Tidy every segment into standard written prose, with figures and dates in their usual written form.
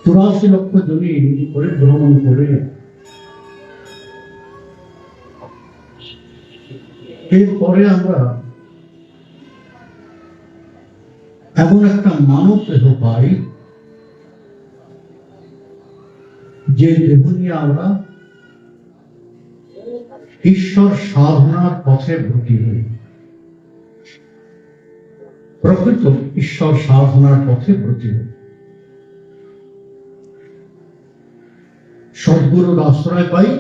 84 লক্ষ জমি পরিভ্রমণ করে এরপরে আমরা এমন একটা মানব দেহ পাই যে দেহ নিয়ে আমরা ঈশ্বর সাধনার পথে ব্রতী হই, প্রকৃত ঈশ্বর সাধনার পথে ব্রতী হই। সদ্গুরুর আশ্রয় পাই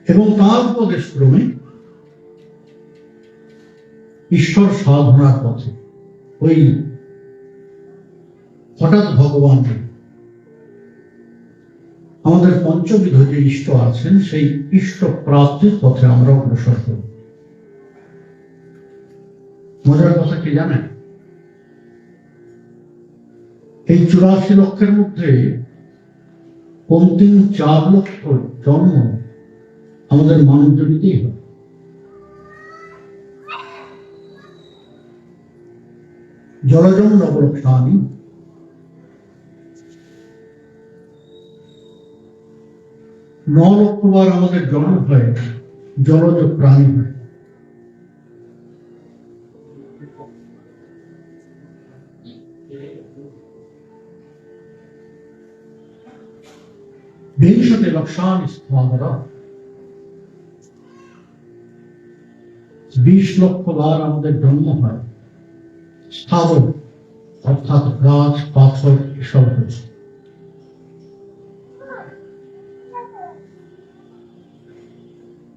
এবং তার উপদেশ ক্রমে ঈশ্বর সাধনার পথে ওই হঠাৎ ভগবান আমাদের পঞ্চবিধ যে ইষ্ট আছেন সেই ইষ্ট প্রাপ্তির পথে আমরা অগ্রসর করি। মজার কথা কি জানেন, এই 84 লক্ষের মধ্যে অন্তিম 4 লক্ষ জন্ম আমাদের মানব জনিতেই হয়। জলজম নবলক্ষানি, 9 লক্ষবার আমাদের জন্ম হয় জলজ প্রাণী হয়। বিংশতি লক্ষানি স্থাবর, 20 লক্ষবার আমাদের জন্ম হয় স্থাবর, অর্থাৎ গাছ পাথর এসব হয়েছে।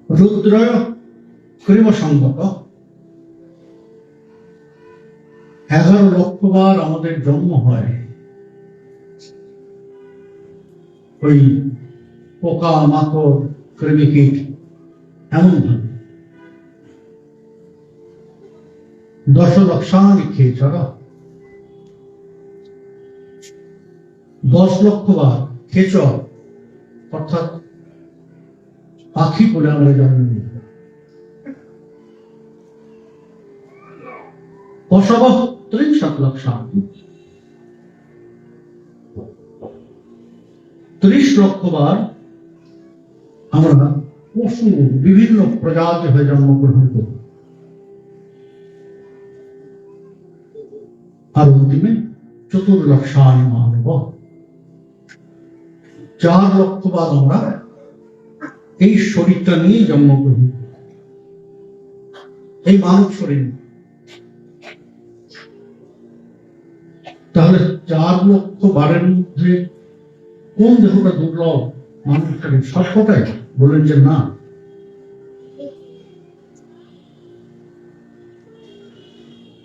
রুদ্র কৃম সংগত, 11 লক্ষবার আমাদের জন্ম হয় ওই পোকা মাকড় কৃমিকীট এমন ভাবে। 10 লক্ষানি খেচর, 10 লক্ষবার খেচর অর্থাৎ পাখি বলে আমরা জন্ম নিই। পশব 30 লক্ষানি, 30 লক্ষবার আমরা পশু বিভিন্ন প্রজাতি হয়ে জন্মগ্রহণ করি। আর অন্তিমে 4 লক্ষানি মানব, 4 লক্ষবার আমরা এই শরীরটা নিয়ে জন্মগ্রহণ করি, এই মানব শরীর। তাহলে 4 লক্ষ বারের মধ্যে কোন দেহটা দুর্লভ? মানব শরীর। সবকটাই বলেন যে না,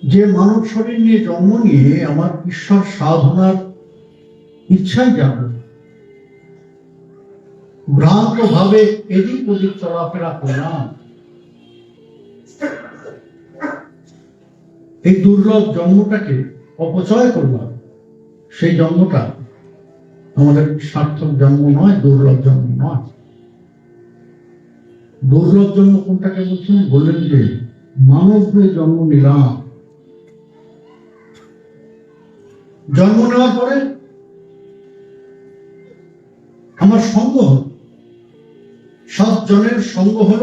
যে মানব শরীর নিয়ে জন্ম নিয়ে আমার ঈশ্বর সাধনার ইচ্ছাই যাবে, ভ্রান্ত ভাবে এদিক ওদিক চলাফেরা করলাম, এই দুর্লভ জন্মটাকে অপচয় করলাম, সেই জন্মটা আমাদের সার্থক জন্ম নয়, দুর্লভ জন্ম নয়। দুর্লভ জন্ম কোনটাকে বলছেন? বললেন যে মানব হয়ে জন্ম নিলাম, জন্ম নেওয়ার পরে আমার সঙ্গ হল, 7 জনের সঙ্গ হল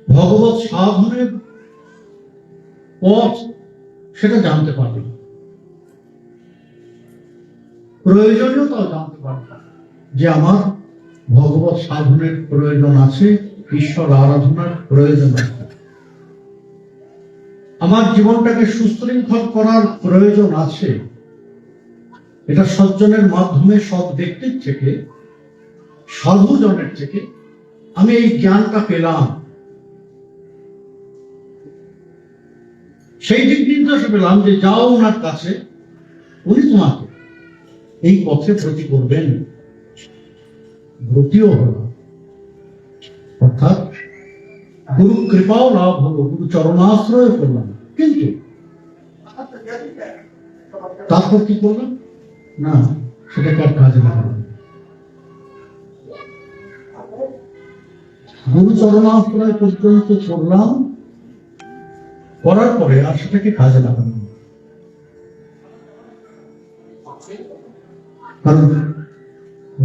ভগবৎ সাধনের পথ, সেটা জানতে পারলাম, প্রয়োজনীয়তাও জানতে পারলাম যে আমার ভগবৎ সাধনের প্রয়োজন আছে, ঈশ্বর আরাধনার প্রয়োজন আছে, আমার জীবনটাকে সুশৃঙ্খল করার প্রয়োজন আছে। এটা সজ্জনের মাধ্যমে, সৎ ব্যক্তির থেকে, সাধুজনের থেকে আমি এই জ্ঞানটা পেলাম, সেই দিক নির্দেশে পেলাম যে যাও ওনার কাছে, উনি তোমাকে এই পথে ব্রতী করবেন। ব্রতীও হল, অর্থাৎ গুরু কৃপাও লাভ হলো, গুরু চরণাশ্রয় করলাম, কিন্তু তারপর কি করলাম না, সেটাকে আর কাজে লাগালাম। গুরু চরণাশ্রয় পর্যন্ত করলাম, করার পরে আর সেটাকে কাজে লাগালাম। কারণ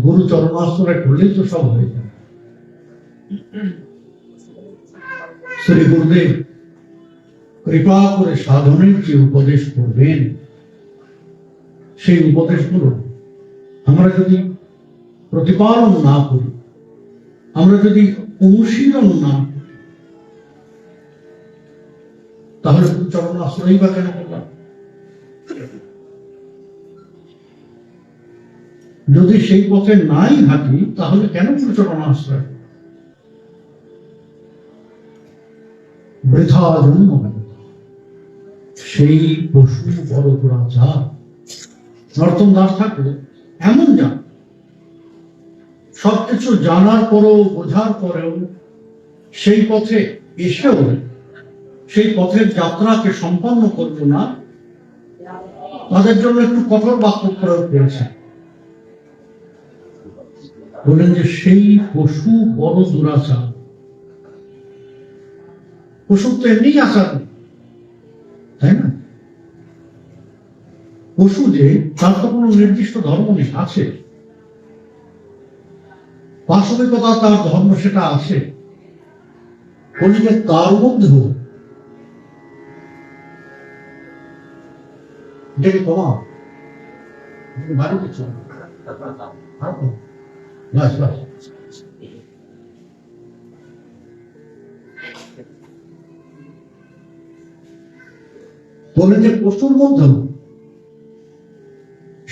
গুরু চরণাশ্রয় করলেই তো সব হয়ে যায়। শ্রী গুরুদেব কৃপা করে সাধনের যে উপদেশ করবেন, সেই উপদেশগুলো আমরা যদি প্রতিপালন না করি, আমরা যদি অনুশীলন না করি, তাহলে চরণ আশ্রয় বা কেন করলাম? যদি সেই পথে নাই হাঁটি, তাহলে কেন চরণ আশ্রয়? বৃথা জন্ম কেন? সেই পশু বড় দুরাচার। নরোত্তম দাস ঠাকুর এমন যান, সবকিছু জানার পরেও, বোঝার পরেও সেই পথে এসেও সেই পথের যাত্রাকে সম্পন্ন করল না, তাদের জন্য একটু কঠোর বাক্য প্রয়োগ করেছে। বলেন যে সেই পশু বড় দুরাচার। পশুর তো এমনি আচার, তাই না? পশু যে, তার তো কোনো নির্দিষ্ট ধর্ম নেই, আছে বাস্তবিকতা, তার ধর্ম সেটা আছে। কলিকে তার মধ্যেও এটাকে কমাও, বাড়ি দিচ্ছ বলে যে পশুর মধ্যেও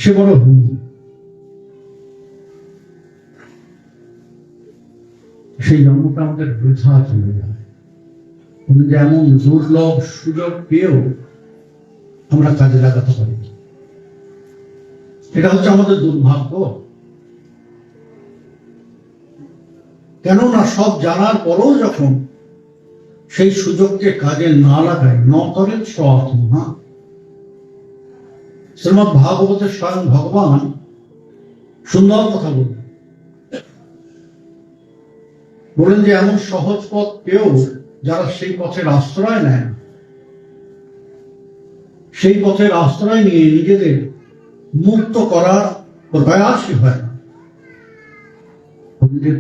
সে বড় ভূমি। সেই জন্মটা আমাদের বৃথা চলে যায়। যেমন দুর্লভ সুযোগ পেয়েও আমরা কাজে লাগাতে পারি, এটা হচ্ছে আমাদের দুর্ভাগ্য। কেননা সব জানার পরও যখন সেই সুযোগকে কাজে না লাগায়, ন করেন স্বাত্মা। শ্রীমদ্ ভাগবতের স্বয়ং ভগবান সুন্দর কথা বলেন যে এমন সহজ পথ পেয়েও যারা সেই পথের আশ্রয় নেয়, সেই পথের আশ্রয় নিয়ে নিজেদের মুক্ত করার প্রয়াসই হয় না,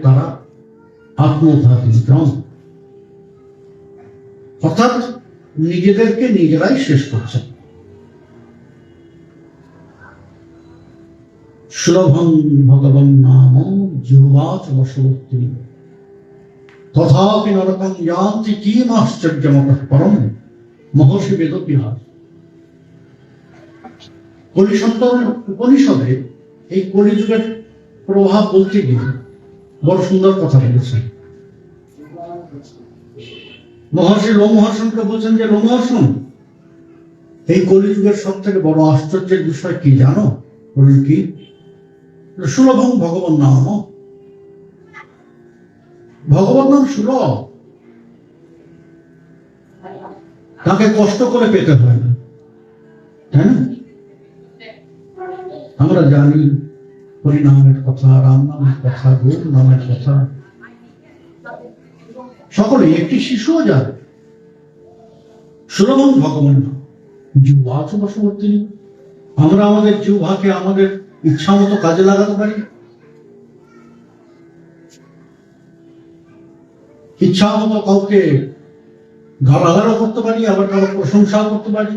তারা আত্মঘাতী, অর্থাৎ নিজেদেরকে নিজেরাই শেষ করছে। সুলভং ভগবান নাম জিহ্বাচ বশবর্তী তথাপি নরকং যান্তি কিম আশ্চর্যমতঃ পরম মহর্ষি বেদবিহার। কলিসন্তর উপনিষদে এই কলিযুগের প্রভাব বলতে গিয়ে বড় সুন্দর কথা বলেছেন। মহর্ষি লোমহর্ষণকে বলছেন যে, লোমহর্ষণ, এই কলিযুগের সব থেকে বড় আশ্চর্যের বিষয় কি জানো? বলুন কি? সুলভং ভগবান নাম। ভগবান নাম সুলভ, তাকে কষ্ট করে পেতে হয় না, তাই না? আমরা জানি হরিনামের কথা, রাম নামের কথা, গুরু নামের কথা, সকলে, একটি শিশুও জানে। সুলভং ভগবান নাম জিহ্বাচ বশবর্তী। আমরা আমাদের জিহ্বাকে আমাদের ইচ্ছা মতো কাজে লাগাতে পারি, ইচ্ছা মতো কাউকে গালাগালও করতে পারি, আবার কারো প্রশংসাও করতে পারি।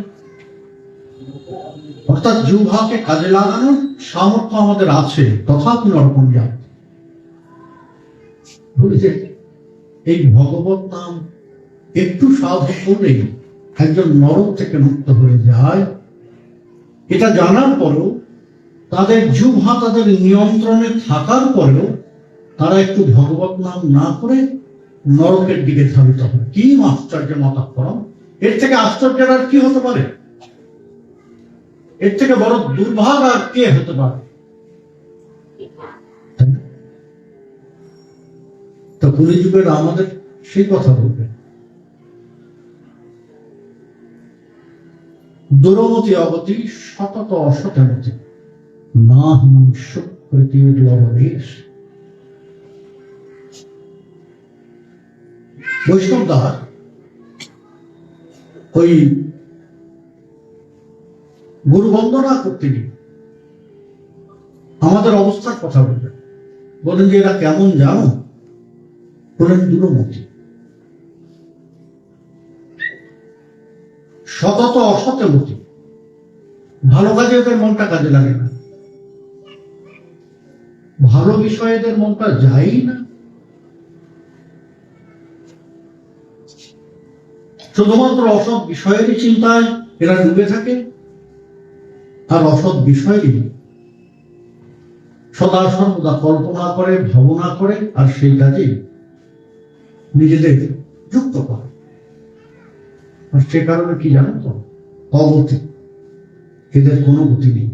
অর্থাৎ জিহ্বাকে কাজে লাগানোর সামর্থ্য আমাদের আছে, তথাপি নরকম যায়। বলেছে এই ভগবত নাম একটু সাধন করলেই একজন নরক থেকে মুক্ত হয়ে যায়। এটা জানার পরেও তাদের জিহ্বা তাদের নিয়ন্ত্রণে থাকার পরেও তারা একটু ভগবত নাম না করে নরকের দিকে ধাবিত হয়। কি আশ্চর্য মতাপরম! এর থেকে আশ্চর্যের আর কি হতে পারে? এর থেকে বড় দুর্ভাগ আর কে হতে পারে? তো কলিযুগের আমাদের সেই কথা বলবে, দুরমতি অগতি সতত অসতমতি নাহি সুকৃতির লববেশ। বৈষ্ণব দাস ওই গুরু বন্দনা করতে গিয়ে আমাদের অবস্থার কথা বলবেন, বলেন যে এরা কেমন জানো, বলেন দূরমতি, সতত অসতে মতি, ভালো কাজে এদের মনটা কাজে লাগে না, ভালো বিষয়ে এদের মনটা যায় না, শুধুমাত্র অসৎ বিষয়েরই চিন্তায় এরা ডুবে থাকে, আর অসৎ বিষয়েরই সদা সর্বদা কল্পনা করে, ভাবনা করে, আর সেই কাজে নিজেদের যুক্ত করে। আর সে কারণে কি জানেন তো, অগতি, এদের কোনো গতি নেই।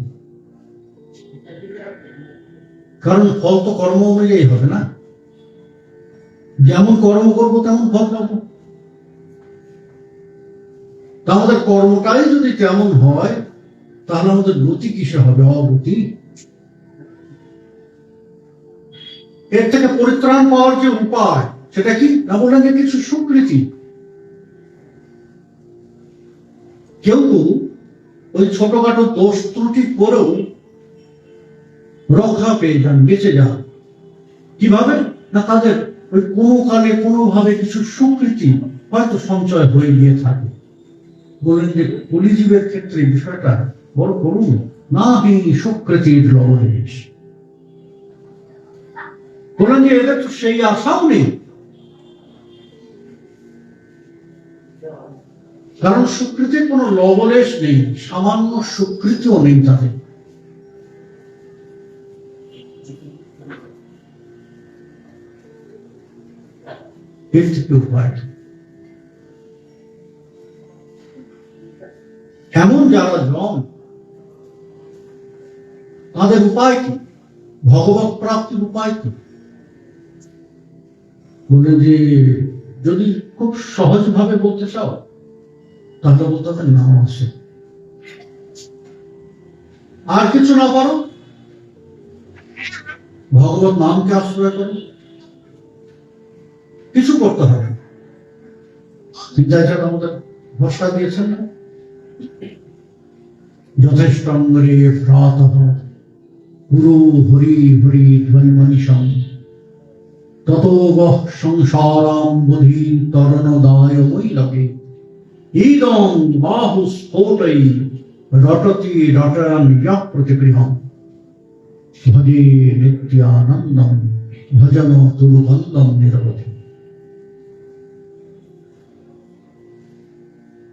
কারণ ফল তো কর্ম অনুযায়ী হবে না, যেমন কর্ম করবো তেমন ফল পাবো। তা আমাদের কর্মটাই যদি তেমন হয়, তাহলে আমাদের গতি কিসে হবে? অগতি। এর থেকে পরিত্রাণ পাওয়ার যে উপায়, সেটা কি না, বললেন যে কিছু স্বীকৃতি। কেউ ওই ছোটখাটো দোষ ত্রুটি করেও রক্ষা পেয়ে যান, বেঁচে যান। কিভাবে না, তাদের ওই কোনো কালে কোনোভাবে কিছু স্বীকৃতি হয়তো সঞ্চয় হয়ে গিয়ে থাকে। বলেন যে কলিজীবের ক্ষেত্রে বিষয়টা বড় করুন, না স্বীকৃতির লবণেশ। বলেন যে এদের তো সেই আশাও নেই, কারণ স্বীকৃতির কোন লবলেশ নেই, সামান্য স্বীকৃতিও নেই তাদের। এমন যারা জন, তাদের উপায় কি? ভগবত প্রাপ্তির উপায় কি? বলে যে যদি খুব সহজ ভাবে বলতে চাও, তাহলে বলতে হবে নাম আছে। আর কিছু না পারো, ভগবত নামকে আশ্রয় করো, কিছু করতে হবে। বিদ্যাচার্য আমাদের ভরসা দিয়েছেন না, যথেষ্ট গুরু হরি হরি ধ্বনি মনীষম তত সংসারাম বোধি তরণদায় মৈলকে ইদং বাহু স্ফোটৈ রটতি রটয়ন প্রতিগৃহম ভজে নিত্যানন্দম ভজন তুলুবন্দম নিরবধি।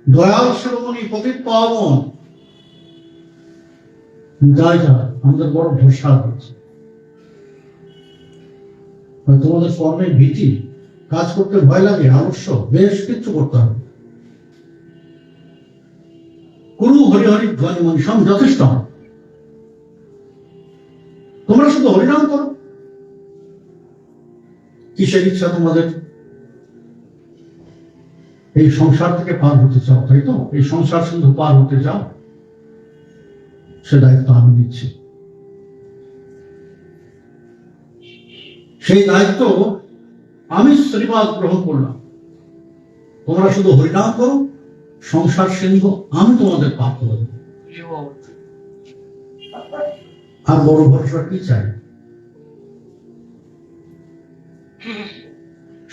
দয়াল শিরোমণি পতিত পাবন আমাদের বড় ভরসা হচ্ছে। তোমাদের কর্মের ভীতি, কাজ করতে ভয় লাগে, আলস্য, বেশ কিছু করতে হবে। গুরু হরি হরি ধ্বনি মনীষম যথেষ্ট। তোমরা শুধু হরিনাম করো। কিসের ইচ্ছা তোমাদের? এই সংসার থেকে পার হতে চাও, তাই তো? এই সংসার সিন্ধু পার হতে চাও, সে দায়িত্ব আমি নিচ্ছি। সেই দায়িত্ব আমি শ্রীবাদ গ্রহণ করলাম। তোমরা শুধু হরিনাম করো, সংসার সিন্ধু আমি তোমাদের পার করে দেব। আর বড় ভরসা কি চাই?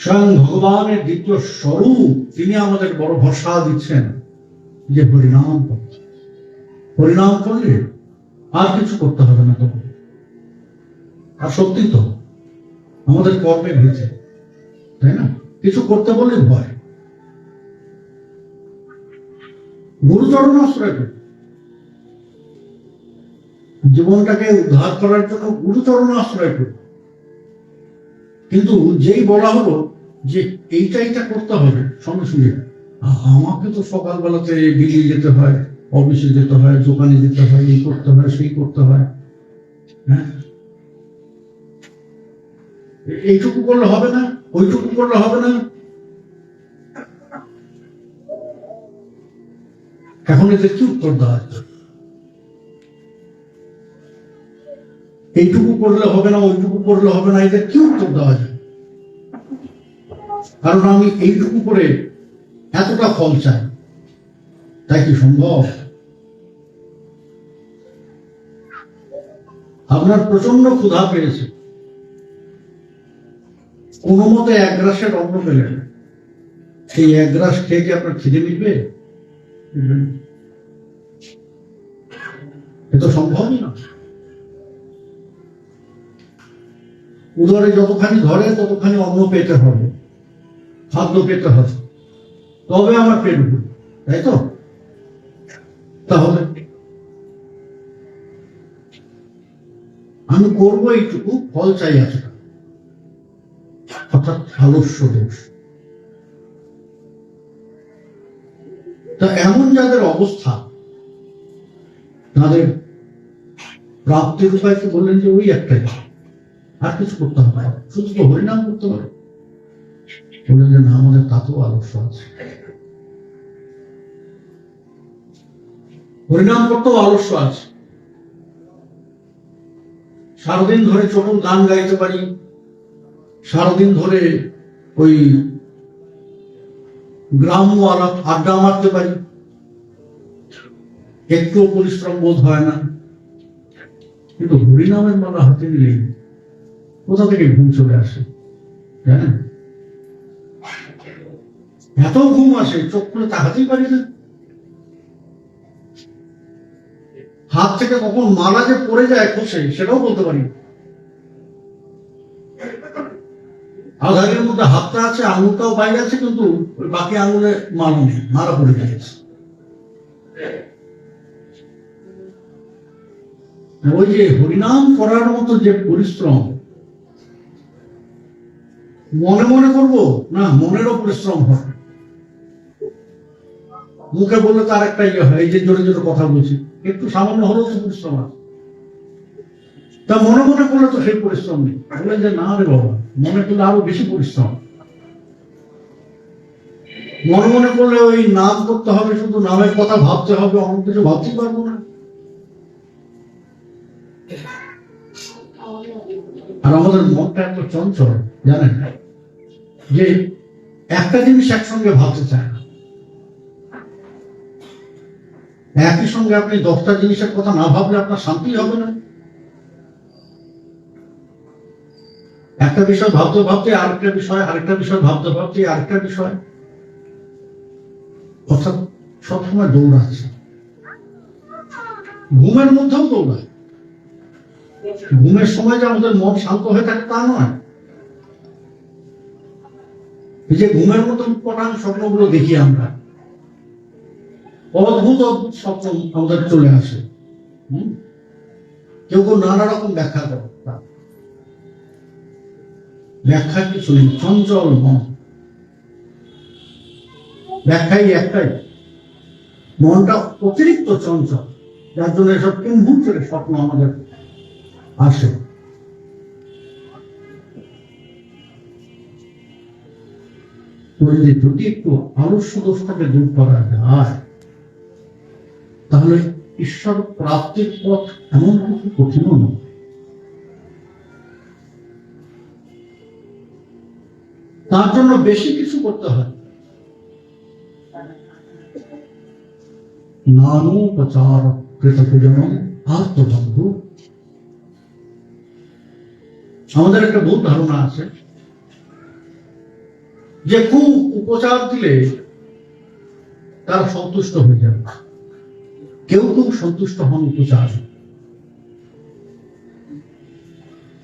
স্বয়ং ভগবানের দ্বিতীয় স্বরূপ তিনি আমাদের বড় ভরসা দিচ্ছেন যে হরিনাম করো। হরিনাম করলে আর কিছু করতে হবে না তোমার। আর সত্যি তো আমাদের কর্মে ভেজে, তাই না? কিছু করতে বললে ভয়। গুরুচরণ আশ্রয় করি, জীবনটাকে উদ্ধার করার জন্য গুরুচরণ আশ্রয় করি। কিন্তু যেই বলা হলো যে এইটা করতে হবে, সঙ্গে সঙ্গে আমাকে তো সকালবেলাতে বেরিয়ে যেতে হয়, অফিসে যেতে হয়, দোকানে যেতে হয়, এই করতে হয়, সেই করতে হয়। হ্যাঁ, এইটুকু করলে হবে না, ওইটুকু করলে হবে না। এখন এদের কি উত্তর দেওয়া যায়? এইটুকু করলে হবে না, ওইটুকু করলে হবে না, এদের কি উত্তর দেওয়া যায়? কারণ আমি এইটুকু করে এতটা ফল চাই, তাই কি সম্ভব? আপনার প্রচন্ড ক্ষুধা পেয়েছে, কোনো মতে এক গ্রাসের অন্ন পেলেন, সেই এক গ্রাস খেয়ে কি আপনার খিদে মিটবে? এ তো সম্ভবই না। উদরে যতখানি ধরে ততখানি অন্ন পেতে হবে, খাদ্য পেতে হবে, তবে আমার পেট ভরবে, তাই তো? তাহলে আমি করবো এইটুকু, ফল চাই আছে, অর্থাৎ আলস্য দোষ। তা এমন যাদের অবস্থা, তাদের প্রাপ্তির উপায়কে বললেন যে ওই একটাই, আর কিছু করতে হবে, শুধু তো হরিনাম করতে পারে। বললেন যে না, আমাদের তাতেও আলস্য আছে, হরিনাম করতেও আলস্য আছে। সারাদিন ধরে চটুল গান গাইতে পারি, সারাদিন ধরে ওই গ্রাম্য আড্ডা মারতে পারি, একটুও পরিশ্রম বোধ হয় না, কিন্তু হরিনামের মালা হাতে নিলেই কোথা থেকে ঘুম চলে আসে জানেন? এত ঘুম আসে, চোখ খুলে তাকাতেই পারি না। হাত থেকে কখন মালা যে পড়ে যায় খসে, সেটাও বলতে পারি। আধারের মধ্যে হাতটা আছে, আঙুলটাও বাইরে আছে, কিন্তু ওই বাকি আঙুলে মালা নেই, মালা পড়ে গেছে। ওই যে হরিনাম করার মতো যে পরিশ্রম, মনে মনে করবো না, মনেরও পরিশ্রম হয়। মুখে বললে তার একটা ইয়ে হয়, এই যে জোরে জোরে কথা বলছি, একটু সামান্য হলেও তো পরিশ্রম আছে। তা মনে মনে করলে তো সেই পরিশ্রম নেই। বললেন যে না রে বাবা, মনে করলে আরো বেশি পরিশ্রম। মনে মনে করলে ওই নাম করতে হবে, শুধু নামের কথা ভাবতে হবে, অন্য কিছু ভাবতেই পারবো না। আর আমাদের মনটা এত চঞ্চল জানেন, যে একটা জিনিস একসঙ্গে ভাবতে চায় না। একই সঙ্গে আপনি 10টা জিনিসের কথা না ভাবলে আপনার শান্তি হবে না। একটা বিষয় ভাবতে ভাবতে আরেকটা বিষয়, আরেকটা বিষয় ভাবতে ভাবতে আরেকটা বিষয়, অর্থাৎ সবসময় দৌড়াচ্ছে। ঘুমের মধ্যেও দৌড়ায়। ঘুমের সময় যে আমাদের মন শান্ত হয়ে থাকে তা নয়। এই যে ঘুমের মতো উৎপটাং স্বপ্নগুলো দেখি আমরা, অদ্ভুত অদ্ভুত স্বপ্ন আমাদের চলে আসে। কেউ কেউ নানা রকম ব্যাখ্যা করে, ব্যাখ্যা কিছু নেই, চঞ্চল মন। ব্যাখ্যাই একটাই, মনটা অতিরিক্ত চঞ্চল, যার জন্য এসব কিম্ভূতের স্বপ্ন আমাদের আসে। যদি একটু আলস্য দোষটাকে দূর করা যায়, তাহলে ঈশ্বর প্রাপ্তির পথ এমন কিছু কঠিন নয়। তার জন্য বেশি কিছু করতে হয়। নানোপচার কৃতজ্ঞজন আত্মবন্ধু। আমাদের একটা ভুল ধারণা আছে যে খুব উপচার দিলে তারা সন্তুষ্ট হয়ে যাবে। কেউ কেউ সন্তুষ্ট হন উপচার,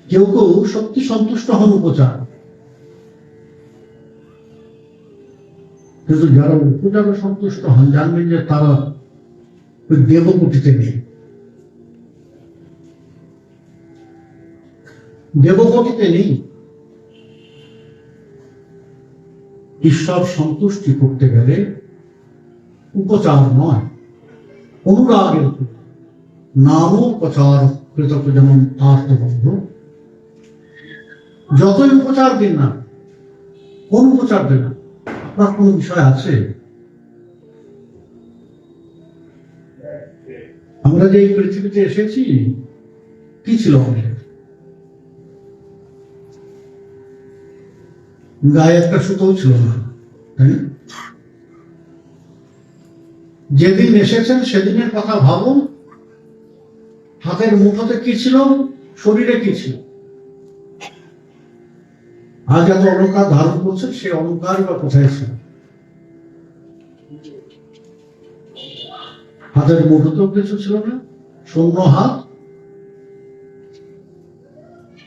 কেউ কেউ সত্যি সন্তুষ্ট হন উপচার, কিন্তু যারা উপচারে সন্তুষ্ট হন জানবেন যে তারা ওই দেবকুটিতে নেই। দেবকুটিতে নেই। ঈশ্বর সন্তুষ্টি করতে গেলে উপচার নয়, অনুরাগের নামোপচার কৃতজ্ঞ যেমন আত্মবন্ধু। যতই উপচার দিন না, কোন উপচার দেন না, আপনার কোন বিষয় আছে? আমরা যে এই পৃথিবীতে এসেছি, কি ছিল আমাদের? গায়ে একটা সুতোও ছিল না, তাই না? যেদিন এসেছেন সেদিনের কথা ভাবুন। হাতের মুঠোতে কি ছিল? শরীরে কি ছিল? আজ এত অলঙ্কার ধারণ করছেন, সে অলঙ্কার বা কোথায় ছিল? হাতের মুঠোতেও কিছু ছিল না, শূন্য হাত,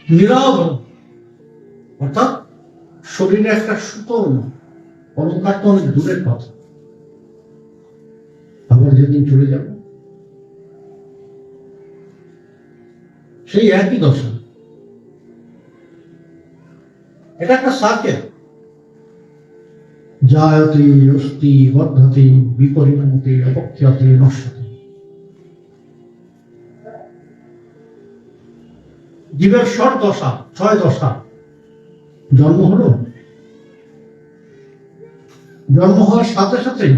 নিরাভরণ, অর্থাৎ শরীরে একটা সুতো না। অলঙ্কার তো অনেক দূরের কথা। আবার যেদিন চলে যাব সেই একই দশা। এটা একটা সার্কেল। জায়তে অস্তি বর্ধতে বিপরিণমতে অপক্ষতে নশ্যতে। জীবের ষট দশা, 6 দশা। জন্ম হলো, জন্ম হওয়ার সাথে সাথেই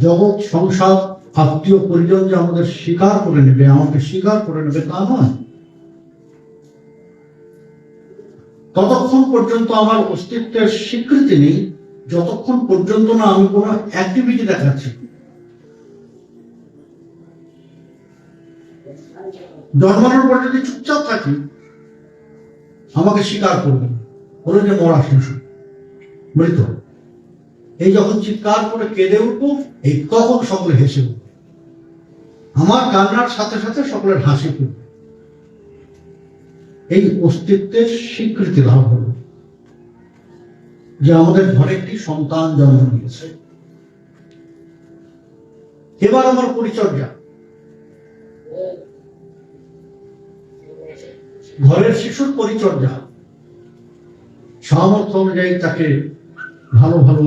জগৎ, সংসার, আত্মীয় পরিজন যে আমাদের স্বীকার করে নেবে, আমাকে স্বীকার করে নেবে তা নয়। ততক্ষণ পর্যন্ত আমার অস্তিত্বের স্বীকৃতি নেই, যতক্ষণ পর্যন্ত না আমি কোন অ্যাক্টিভিটি দেখাচ্ছি। জন্মানোর পর যদি চুপচাপ থাকি, আমাকে স্বীকার করবে, বলে যে মরা শিশু, মৃত। এই যখন চিৎকার করে কেঁদে উঠবো, এই তখন সকলে হেসে উঠবে। আমার কান্নার সাথে সাথে সকলের হাসি তুলবে। এই অস্তিত্বের স্বীকৃতি লাভ হল যে আমাদের ঘরে একটি সন্তান জন্ম নিয়েছে। এবার আমার পরিচর্যা, ঘরের শিশুর পরিচর্যা। সামর্থ্য অনুযায়ী তাকে ভালো ভালো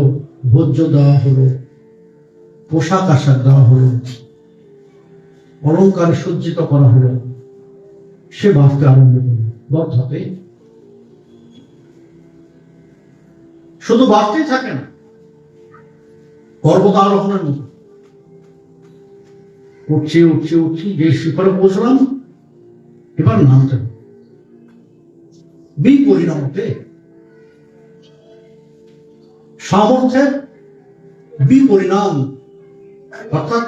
ভোজ্য দেওয়া হলো, পোশাক আশাক দেওয়া হলো, অলঙ্কারে সজ্জিত করা হলো, সে বাঁচতে আরম্ভ করল। বর্ধতে শুধু বাড়তেই থাকে না, পর্বত আরোহণের মতো উঠছি উঠছি উঠছি, যে শিখরে পৌঁছলাম, এবার নামতে হবে। বিপরিণামতে, সামর্থ্যের বিপরিণাম, অর্থাৎ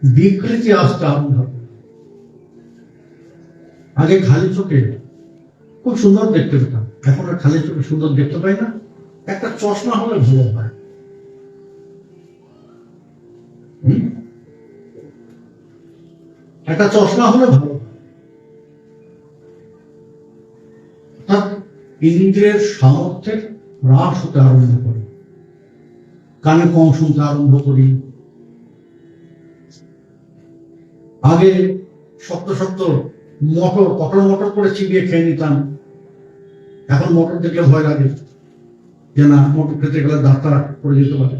বিকৃতি আসতে আরম্ভ হবে। আগে খালি চোখে খুব সুন্দর দেখতে পেতাম, এখন আর খালি চোখে সুন্দর দেখতে পাই না। একটা চশমা হলে ভালো হয়। একটা চশমা হলে ভালো হয়। অর্থাৎ ইন্দ্রিয়ের সামর্থ্যের হ্রাস হতে আরম্ভ করে, কানে কম শুনতে আরম্ভ করি। আগে শক্ত শক্ত মটর, কটর মটর করে চিবিয়ে খেয়ে নিতাম, এখন মটর দেখলে ভয় লাগে যে না, মটর খেতে গেলে দাঁতটা পড়ে যেতে পারে।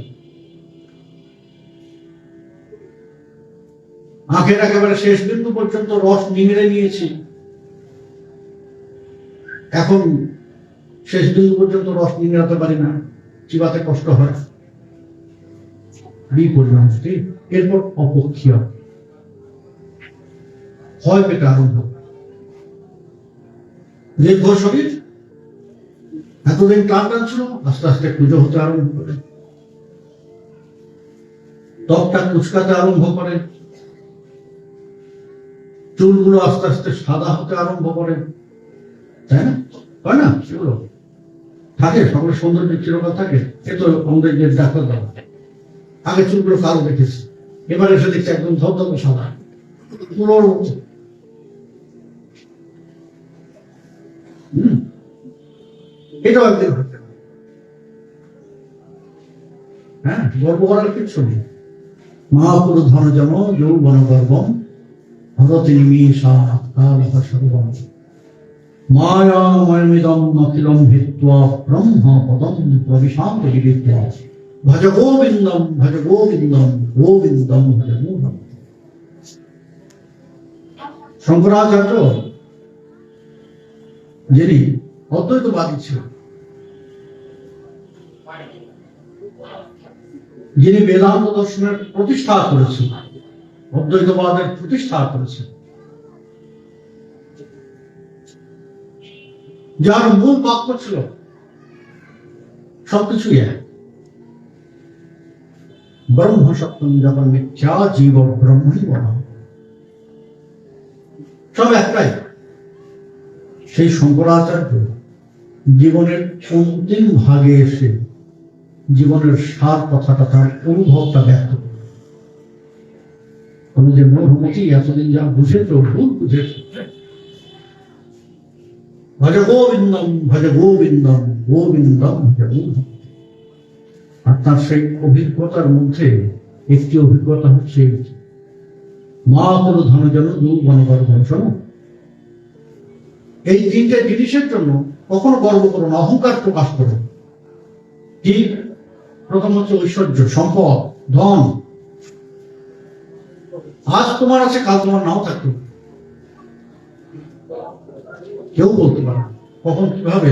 আখের একেবারে শেষ বিন্দু পর্যন্ত রস নিংড়ে নিয়েছি, এখন শেষ বিন্দু পর্যন্ত রস নিংড়াতে পারি না, চিবাতে কষ্ট হয়। বিপরিণাম। এরপর অপক্ষীয়, ভয় পেতে আরম্ভ। দীর্ঘ শরীর এতদিন টান টান ছিল, আস্তে আস্তে কুঁজো হতে আরম্ভ করে, ত্বকটা কুচকাতে আরম্ভ করে, চুলগুলো আস্তে আস্তে সাদা হতে আরম্ভ করে, তাই না? হয় না? সেগুলো থাকে, সকলের সৌন্দর্যের চিরকাল থাকে। এ তো আমাদের যে ডাক্তার দাদা, আগে চুলগুলো কালো দেখেছি, এবার এসে দেখছি একদম ধবধবে সাদা, পুরোর মতো। এটাও একদিন হতে পারে। হ্যাঁ, গর্ব করার কিছু নেই। মহাপুরু ধন যেন যৌবন গর্বম ভরতি নিমিষা কালহ সর্বম মায়াময়মিদম অখিলম ভিত্ত্বা ব্রহ্ম পদম প্রবিশান্ত বিদিত্বা ভজ গোবিন্দম ভজ গোবিন্দম গোবিন্দম ভজ মূঢ়ম। শঙ্করাচার্য, যিনি অদ্বৈতবাদী ছিলেন, যিনি বেদান্ত দর্শনের প্রতিষ্ঠা করেছেন, অদ্বৈতবাদের প্রতিষ্ঠা করেছেন, যার মূল বাক্য ছিল সবকিছুই এক, ব্রহ্ম সত্যম যখন মিথ্যা জীব ব্রহ্মই বলা, সব একটাই। সেই শঙ্করাচার্য জীবনের অন্তিম ভাগে এসে জীবনের সার কথাটা, তার অনুভবটা ব্যক্ত করলেন। যে মধুমতি এতদিন যা বুঝেছ, ভুল বুঝেছ। ভজ গোবিন্দম ভজ গোবিন্দম গোবিন্দম ভজ গোবিন্দম। আর তার সেই অভিজ্ঞতার মধ্যে একটি অভিজ্ঞতা হচ্ছে মা কোনো ধনজন যৌবন গর্ভন। এই তিনটে জিনিসের জন্য কখনো গর্ব করো না, অহংকার প্রকাশ করো। কি? প্রথম হচ্ছে ঐশ্বর্য, সম্পদ, ধন। আজ তোমার আছে, কাল তোমার নাও থাকবে, কেউ বলতে পারে কখন কিভাবে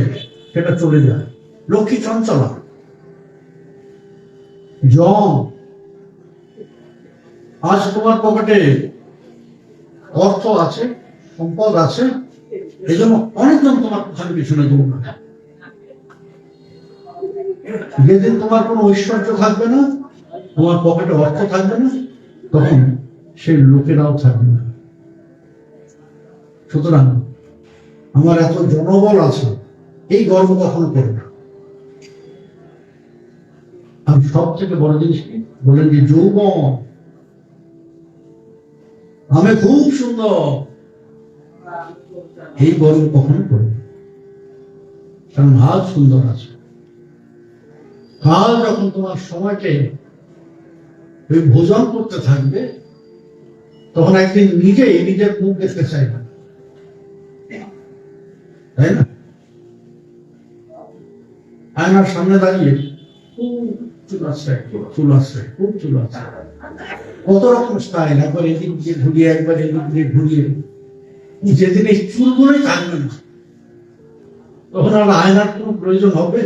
সেটা চলে যায়। লক্ষ্মী চঞ্চলা। জন, আজ তোমার পকেটে অর্থ আছে, সম্পদ আছে, এই জন্য অনেকজন তোমার পিছনে পিছনে দৌড়াবে। যেদিন তোমার কোনো ঐশ্বর্য থাকবে না, তোমার পকেটে অর্থ থাকবে না, তখন সেই লোকেরাও থাকবে না। সুতরাং আমার এত জনবল আছে, এই গর্ব কখনো করবে না। আর সব থেকে বড় জিনিস কি বলেন, যে যৌবন, আমি খুব সুন্দর, এই গর্ব কখনো করবে। কারণ আজ সুন্দর আছে, কাল যখন তোমার সময়কে ভোজন করতে থাকবে, তখন একদিন নিজেই নিজের মুখ দেখতে চাইবে, তাই না? আয়নার সামনে দাঁড়িয়ে খুব চুল আছে, চুল আছে, খুব চুল আছে, কত রকম স্টাইল, একবার এদিক দিয়ে ঘুরিয়ে, একবার এদিক দিয়ে ঘুরিয়ে। যেদিন এই চুলগুলোই থাকবে না, তখন আর আয়নার কোন প্রয়োজন হবে?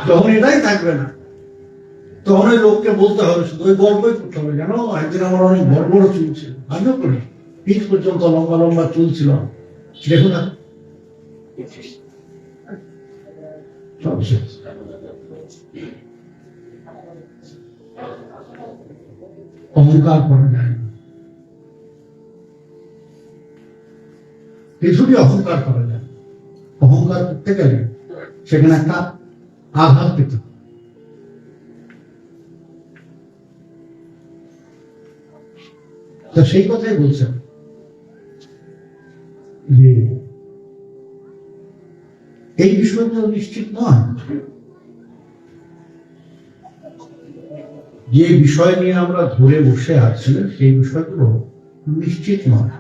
যখন এটাই থাকবে না, তখন ওই লোককে বলতে হবে, শুধু ওই গল্পই করতে হবে। জানো, একদিন আমার অনেক বড় বড় চুল ছিল, আমিও করি, পিঠ পর্যন্ত লম্বা লম্বা চুল ছিল, দেখুন না, সব শেষ। অহংকার করা যায় না, কিছুরই অহংকার করা যায়। অহংকার করতে গেলে সেখানে একটা আঘাত পেতে, তো সেই কথাই বলছেন যে এই বিষয়গুলো নিশ্চিত নয়। যে বিষয় নিয়ে আমরা ধরে বসে আছি, সেই বিষয়গুলো নিশ্চিত নয়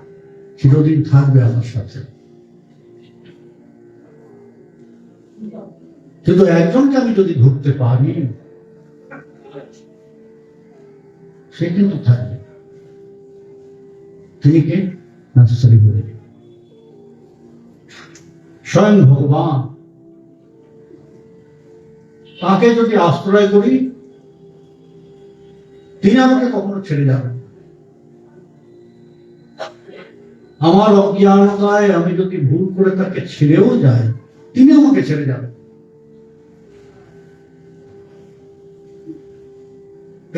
চিরদিন থাকবে আমার সাথে। কিন্তু একজনকে আমি যদি ধরতে পারি, সে কিন্তু থাকবে। তিনি কে? নেসেসারি বলে স্বয়ং ভগবান। তাকে যদি আশ্রয় করি, তিনি আমাকে কখনো ছেড়ে যাবেন। আমার অজ্ঞানতায় আমি যদি ভুল করে তাকে ছেড়েও যাই, তিনি আমাকে ছেড়ে যাবেন।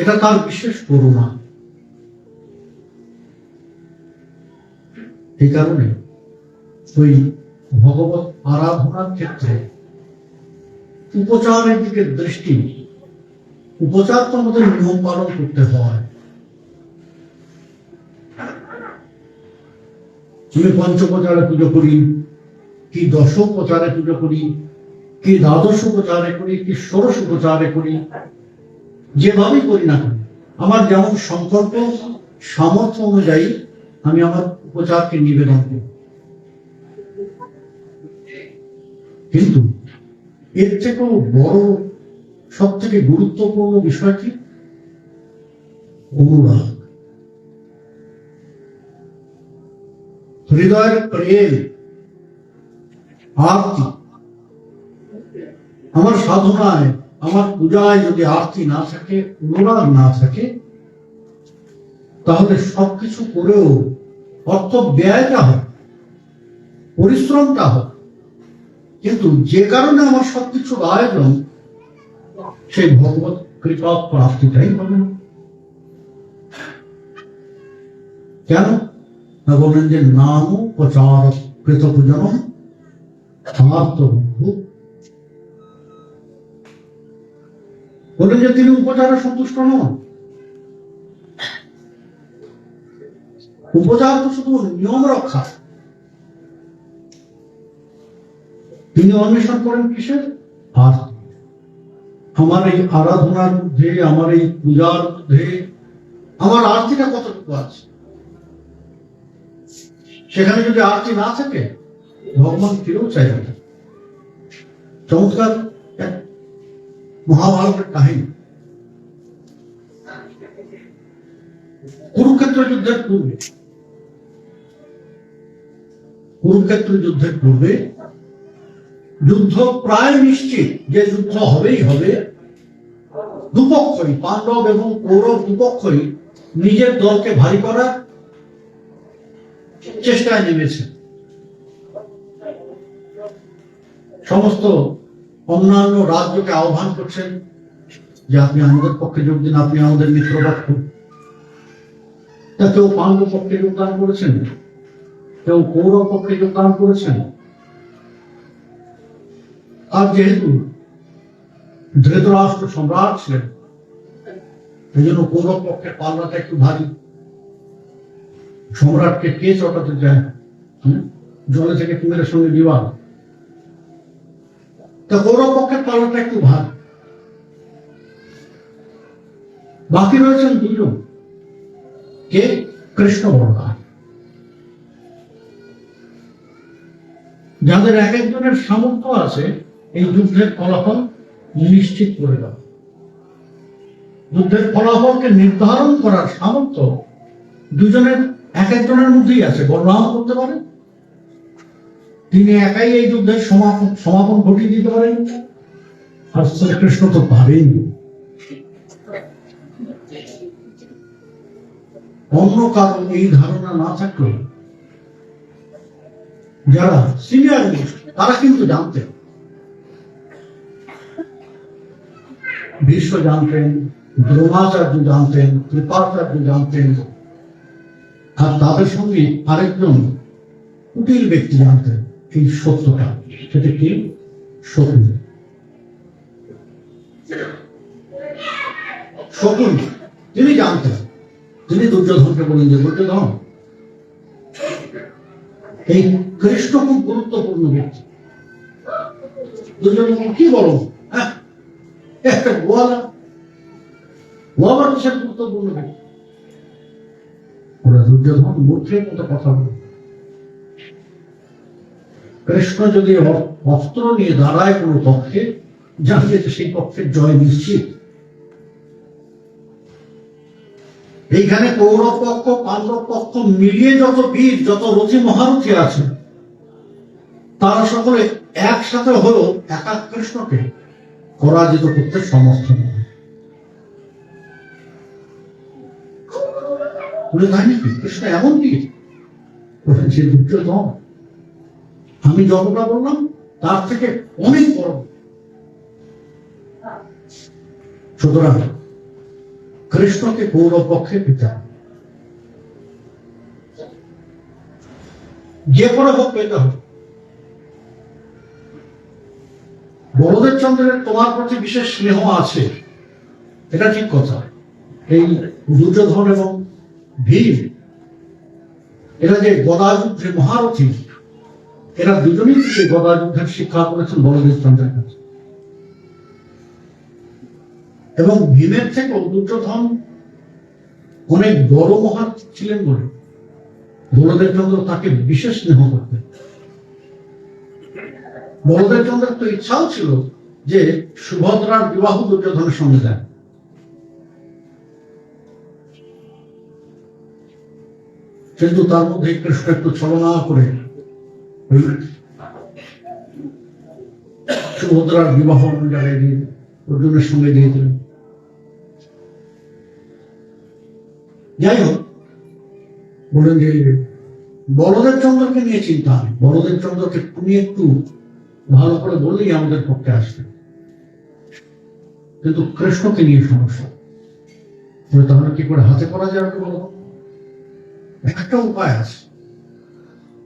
এটা তার বিশেষ করুণা। এই কারণে ওই ভগবত আরাধনার ক্ষেত্রে উপচারের দিকে দৃষ্টি। উপচার তো আমাদের নিয়ম পালন করতে হয়। আমি পঞ্চোপচারে পুজো করি, কি দশোপচারে পুজো করি, কি দ্বাদশ উপচারে করি, কি ষোড়শ উপচারে করি, যেভাবেই করি না কেন, আমার যেমন সংকল্প সামর্থ্য অনুযায়ী আমি আমার উপচারকে নিবেদন করি। কিন্তু এর থেকেও বড়, সব থেকে গুরুত্বপূর্ণ বিষয় কি? অনুরাগ, হৃদয়ের প্রেম, আরতি। আমার সাধনায়, আমার পূজায় যদি আরতি না থাকে, অনুরাগ না থাকে, তাহলে সবকিছু করেও অর্থ ব্যয়টা হয়, পরিশ্রমটা হয়, কিন্তু যে কারণে আমার সবকিছুর আয়োজন, সেই ভগবত কৃপা প্রাপ্তিটাই হবে না। কেন না বললেন যে নাম প্রচার কৃত পূজন বললেন যে তিনি উপচারে সন্তুষ্ট নন। উপচার তো শুধু নিয়ম রক্ষা, তিনি অন্বেষণ করেন কিসের? আর আমার এই আরাধনার মধ্যে, আমার এই পূজার মধ্যে আমার আরতিটা কতটুকু আছে। সেখানে যদি আরতি না থাকে ভগবান ফিরেও চাইবে না। চমৎকার এক মহাভারতের কাহিনী। কুরুক্ষেত্র যুদ্ধের পূর্বে যুদ্ধ প্রায় নিশ্চিত যে যুদ্ধ হবেই হবে। দুপক্ষই, পাণ্ডব এবং কৌরব দুপক্ষই নিজের দলকে ভারী করার চেষ্টায় নেমেছে। সমস্ত অন্যান্য রাজ্যকে আহ্বান করছেন যে আপনি আমাদের পক্ষে যোগ দিন, আপনি আমাদের মিত্রপক্ষ। তা কেউ পাণ্ডব পক্ষে যোগদান করেছেন, কেউ কৌরব পক্ষে যোগদান করেছেন। আর যেহেতু ধৃতরাষ্ট্র সম্রাট ছিলেন, এই জন্য কৌরব পক্ষের পাল্লাটা একটু ভারী। সম্রাটকে কে চটাতে চায়? জলে থেকে কুমিরের সঙ্গে বিবাদ। তা কৌরব পক্ষের পাল্লাটা একটু ভারী। বাকি রয়েছেন দুজন, কে? কৃষ্ণ বলরাম, যাদের এক একজনের সামর্থ্য আছে এই যুদ্ধের ফলাফল নিশ্চিত করে দেওয়া। যুদ্ধের ফলাফলকে নির্ধারণ করার সামর্থ্য দুজনের এক একজনের মধ্যেই আছে। বলরাম করতে পারে, তিনি একাই এই যুদ্ধের সমাপন ঘটিয়ে দিতে পারেন। আর শ্রীকৃষ্ণ তো পারেন। অন্য কারণ এই ধারণা না থাকলেও যারা সিনিয়র তারা কিন্তু জানতেন, ভীষ্ম জানতেন, দ্রোণাচার্য জানতেন, কৃপাচার্য জানতেন, আর তাদের সঙ্গে আরেকজন কুটিল ব্যক্তি জানতেন এই সত্যটা। সেটা কি? শকুন। শকুন তিনি জানতেন। তিনি দুর্যোধনকে বলেন যে দুর্যোধন, এই কৃষ্ণ খুব গুরুত্বপূর্ণ ব্যক্তি। দুর্যোধন কি বলো? হ্যাঁ, একটা গোয়ালা, গোয়ালা কিসের গুরুত্বপূর্ণ ব্যক্তি? ওরা দুর্যোধন মূর্খের মতো কথা বলে। কৃষ্ণ যদি অস্ত্র নিয়ে দাঁড়ায় কোনো পক্ষে, জানলে যে সেই পক্ষের জয় নিশ্চিত। এইখানে কৌরব পক্ষ, পাণ্ডব পক্ষ মিলিয়ে যত বীর, যত রথী মহারথী আছে, তারা সকলে একসাথে হয়েও একা কৃষ্ণকে পরাজিত করতে সমর্থ নয়। তাই নাকি? কৃষ্ণ এমন কি? যে দুর্যোধন আমি যতটা বললাম তার থেকে অনেক বড়। সুতরাং কৃষ্ণকে কৌরব পক্ষে পিতা, যে করে হোক পেতে হবে। বলদেব চন্দ্রের তোমার প্রতি বিশেষ স্নেহ আছে, এটা ঠিক কথা। এই দুর্যোধন এবং ভীম এরা যে গদাযুদ্ধে মহারথী, এরা দুজনেই সেই গদাযুদ্ধের শিক্ষা করেছেন বলদেব চন্দ্রের কাছে। এবং ভীমের থেকেও দুর্যোধন অনেক বড় মহারথী ছিলেন বলে বলদেব চন্দ্র তাকে বিশেষ স্নেহ করতেন। বলদেব চন্দ্রের তো ইচ্ছাও ছিল যে সুভদ্রার বিবাহ দুর্যোধনের সঙ্গে দেন, কিন্তু তার মধ্যে কৃষ্ণ একটু ছলনা করে সুভদ্রার বিবাহ অনুযায়ী অর্জুনের সঙ্গে দিয়ে দিলেন। যাই হোক, বলেন যে বলদেব চন্দ্রকে নিয়ে চিন্তা নেই, বলদেব চন্দ্রকে তুমি একটু ভালো করে বললেই আমাদের পক্ষে আসবে, কিন্তু কৃষ্ণকে নিয়ে সমস্যা। তাহলে কি করে হাতে করা যাবে? বলো, একটা উপায় আছে,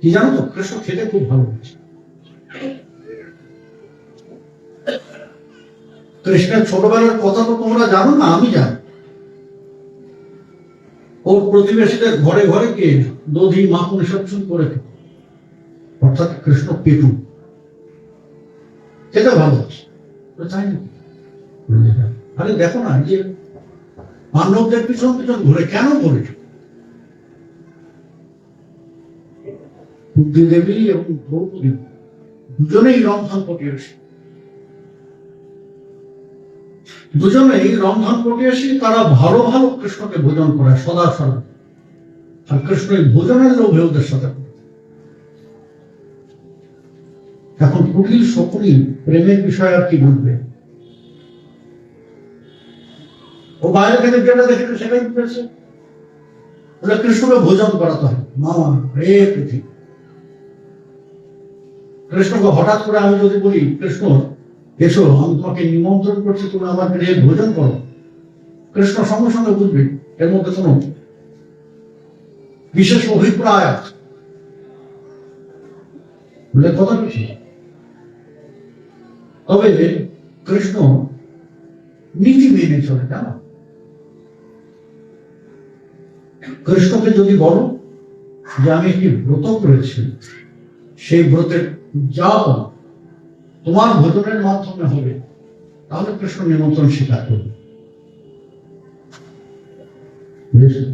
কি জানো তো? কৃষ্ণ খেতে খুব ভালোবাসে। কৃষ্ণের ছোটবেলার কথা তো তোমরা জানো না, আমি জানি। ওর প্রতিবেশীদের ঘরে ঘরে গিয়ে দধি মাখন এসব করে খেত। অর্থাৎ কৃষ্ণ পেটু খেতে ভালোবাসে, তাই না? আরে দেখো না, যে পাণ্ডবদের পিছন পিছন ঘুরে কেন ঘুরেছে? কুন্তি দেবী এবং দ্রৌপদী দুজনেই রন্ধন প্রতিবেশী, দুজনেই রন্ধন প্রতিবেশী। তারা ভালো ভালো কৃষ্ণকে ভোজন করে সদা সদা, আর কৃষ্ণ এই ভোজনের লোভে ওদের সাথে। এখন কুটিল শকুনি প্রেমের বিষয় আর কি বুঝবে? ও বাইরে থেকে যেটা দেখেছে সেটাই বুঝেছে। বলে কৃষ্ণকে ভোজন করাতে হয়। মামা রে পৃথিবী, কৃষ্ণকে হঠাৎ করে আমি যদি বলি, কৃষ্ণ এসো, আমি তোমাকে নিমন্ত্রণ করছি, তুমি আমাকে নিয়ে ভোজন করো, কৃষ্ণ সঙ্গে সঙ্গে বুঝবে এর মধ্যে কোনো বিশেষ অভিপ্রায় আছে বলে কথা কিছু। তবে কৃষ্ণ নীতি মেনে চলে, জানো? কৃষ্ণকে যদি বলো যে আমি একটি ব্রত করেছি, সেই ব্রতের উদযাপন তোমার ভোজনের মাধ্যমে হবে, তাহলে কৃষ্ণ নিমন্ত্রণ স্বীকার করবে।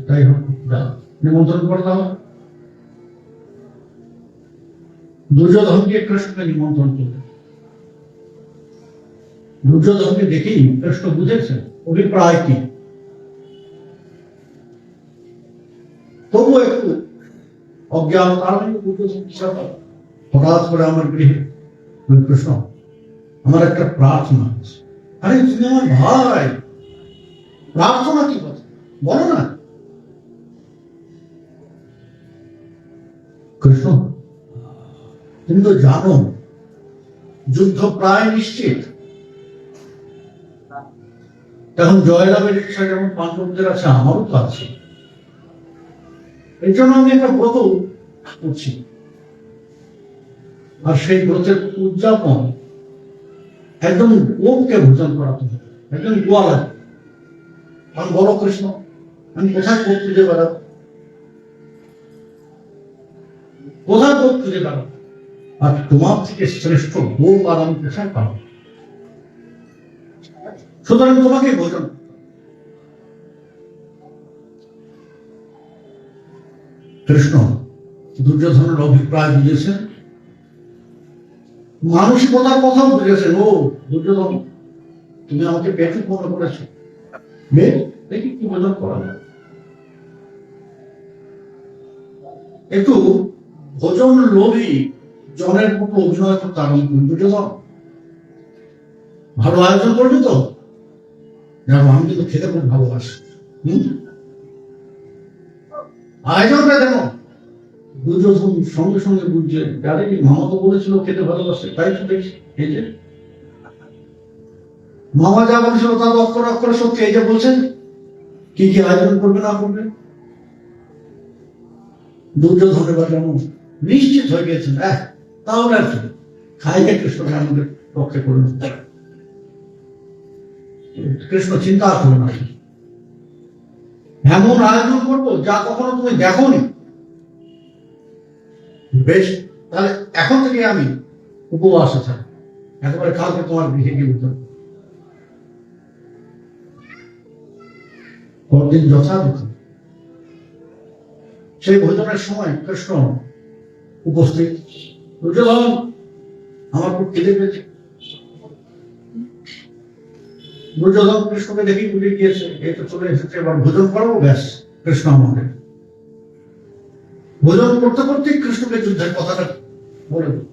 তাই হোক, নিমন্ত্রণ করে দাও। দুর্যোধনকে কৃষ্ণকে নিমন্ত্রণ করবে। দুর্যোধনকে দেখেই কৃষ্ণ বুঝেছে অভিপ্রায় কি। তবু একটু অজ্ঞান কারণে দুর্যোধন হঠাৎ করে আমার গৃহে, কৃষ্ণ আমার একটা প্রার্থনা আছে। আরে তুমি আমার ভাই, প্রার্থনা কি কথা বলো না? কৃষ্ণ তুমি তো জানো যুদ্ধ প্রায় নিশ্চিত। এখন জয়লাভের ইচ্ছা যেমন পাণ্ডবদের আছে, আমারও তো আছে। এই জন্য আমি একটা ব্রত করছি, আর সেই ব্রতের উদযাপন একদম গোপকে ভোজন করাতে হবে, একদম গোয়ালা। আমি বলো কৃষ্ণ, আমি কোথায় গোপ খুঁজে বেড়াবো? কোথায় গোপ খুঁজে বেড়াবো? আর তোমার থেকে শ্রেষ্ঠ গোপ আর আমি কোথায় পাবো? সুতরাং তোমাকে ভোজন। কৃষ্ণ দুর্যোধনের অভিপ্রায় বুঝেছেন, মানসিকতার কথাও বুঝেছেন। ও দুর্যোধন, তুমি আমাকে পেটুক মনে করেছো, দেখি কি ভোজন করা যায়। একটু ভোজন লোভী জনের মতো অভিনয় করতে আরম্ভ করি। দুর্যোধন, ভালো আয়োজন করবি তো? দেখো আমি কিন্তু খেতে খুব ভালোবাসি, আয়োজনটা দেখো। দুর্যোধন সঙ্গে সঙ্গে বুঝছে, আরে মামা তো বলেছিল খেতে ভালোবাসে, তাই তো দেখছি এই যে মামা যা বলেছিল তা তো অক্ষরে অক্ষরে সত্যি। এই যে বলছেন কি কি আয়োজন করবে না করবে। দুর্যোধন এবার যেমন নিশ্চিত হয়ে গেছেন, তাহলে আর কি খাইকে কৃষ্ণ আমাদের পক্ষে করল। কৃষ্ণ চিন্তা করো না, এমন আয়োজন করবো যা কখনো তুমি দেখোনি। বেশ, তাহলে এখন থেকে আমি উপবাস আছে, একেবারে কালকে তোমার গৃহে গিয়ে উঠতাম। পরদিন যথারীতি সেই ভোজনের সময় কৃষ্ণ উপস্থিত। দুর্যোধন, আমার খুব খিদে পেয়েছে। দুর্যোধন কৃষ্ণকে দেখেই বুঝে গিয়েছে এই তো চলে এসেছে, এবার ভোজন করবো। ব্যাস, কৃষ্ণ আমাকে ভোজন করতে করতেই কৃষ্ণকে যুদ্ধের কথাটা বলে দেব,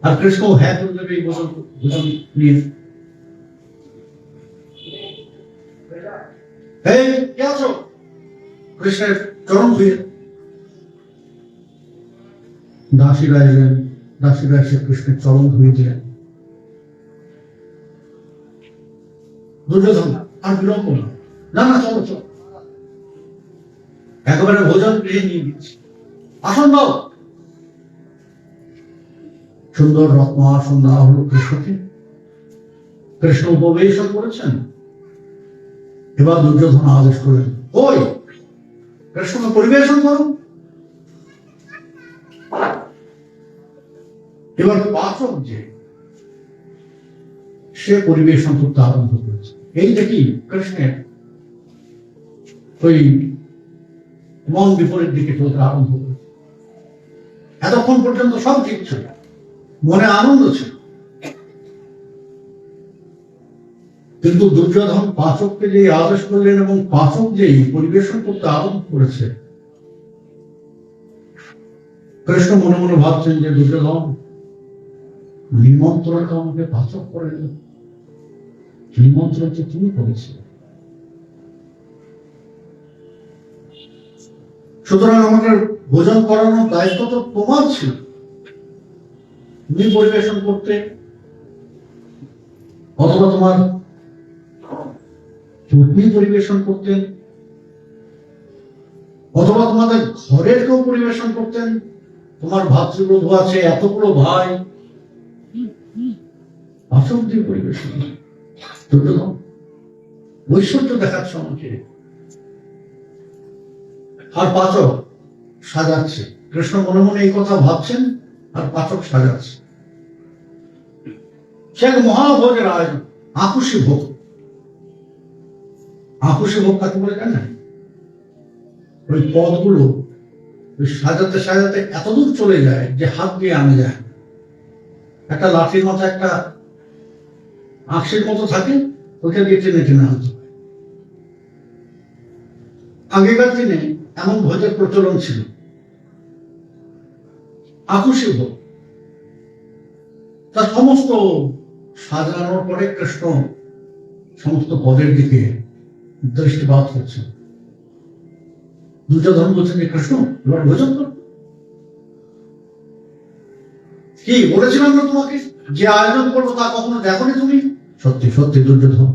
আর কৃষ্ণ হ্যাঁ করে দেবে এই ভোজন নিয়ে। কে আছো? কৃষ্ণের চরণ ধুয়ে দাসীরা এলেন, দাসীরা এসে কৃষ্ণের চরণ ধুয়ে দিলেন। দুর্যোধন আর বিলম্ব না, না চলো চলো। একেবারে ভোজন গৃহে নিয়ে দিচ্ছি, আসন দাও। সুন্দর রত্ন আসন দেওয়া হলো কৃষ্ণকে। কৃষ্ণ উপবেশন করেছেন। এবার দুর্যোধন আদেশ করলেন, ওই কৃষ্ণকে পরিবেশন করো। এবার পাচক যে সে পরিবেশন করতে আরম্ভ করেছে। এই দেখি কৃষ্ণের ওই মন বিপরীত দিকে চলতে আরম্ভ করেছে। এতক্ষণ পর্যন্ত সব ঠিক ছিল, মনে আনন্দ ছিল, কিন্তু দুর্যোধন পাচককে যে আদেশ করলেন এবং পাচক যে পরিবেশন করতে আরম্ভ করেছে, কৃষ্ণ মনে মনে ভাবছেন যে দুর্যোধন নিমন্ত্রণ আমাকে পাচক করে, নিমন্ত্রণ যে তুমি করেছিলে, সুতরাং আমাকে ভোজন করানোর দায়িত্ব তো তোমার ছিল। তুমি পরিবেশন করতে, অথবা তোমার পত্নী পরিবেশন করতেন, অথবা তোমাদের ঘরের কেউ পরিবেশন করতেন। তোমার ভাতৃবধূ আছে, এতগুলো ভাই, পাচক দিয়ে পরিবেশন। ঐশ্বর্য দেখাচ্ছ আমাকে। আর পাচক সাজাচ্ছে। কৃষ্ণ মনে মনে এই কথা ভাবছেন, আর পাচক সাজাচ্ছে। সে এক মহাভোগের আয়োজন, আকুশী ভোগ। আকুশী ভোগ কাকে বলে জানেন? ওই পদগুলো সাজাতে সাজাতে এতদূর চলে যায় যে হাত দিয়ে আনা যায়। একটা লাঠির মতো একটা আঁকশির মতো থাকে, ওইটা দিয়ে টেনে টেনে আনতে হয়। আগেকার দিনে এমন ভোজের প্রচলন ছিল, আকুশী ভোগ। তার সমস্ত সাজানোর পরে কৃষ্ণ সমস্ত পদের দিকে দৃষ্টিপাত করছেন। দুর্যোধন বলছেন যে কৃষ্ণ এবার ভোজন কর। কি বলেছিলাম না তোমাকে, যে আয়োজন করবো তা কখনো দেখোনি তুমি? সত্যি সত্যি দুর্যোধন,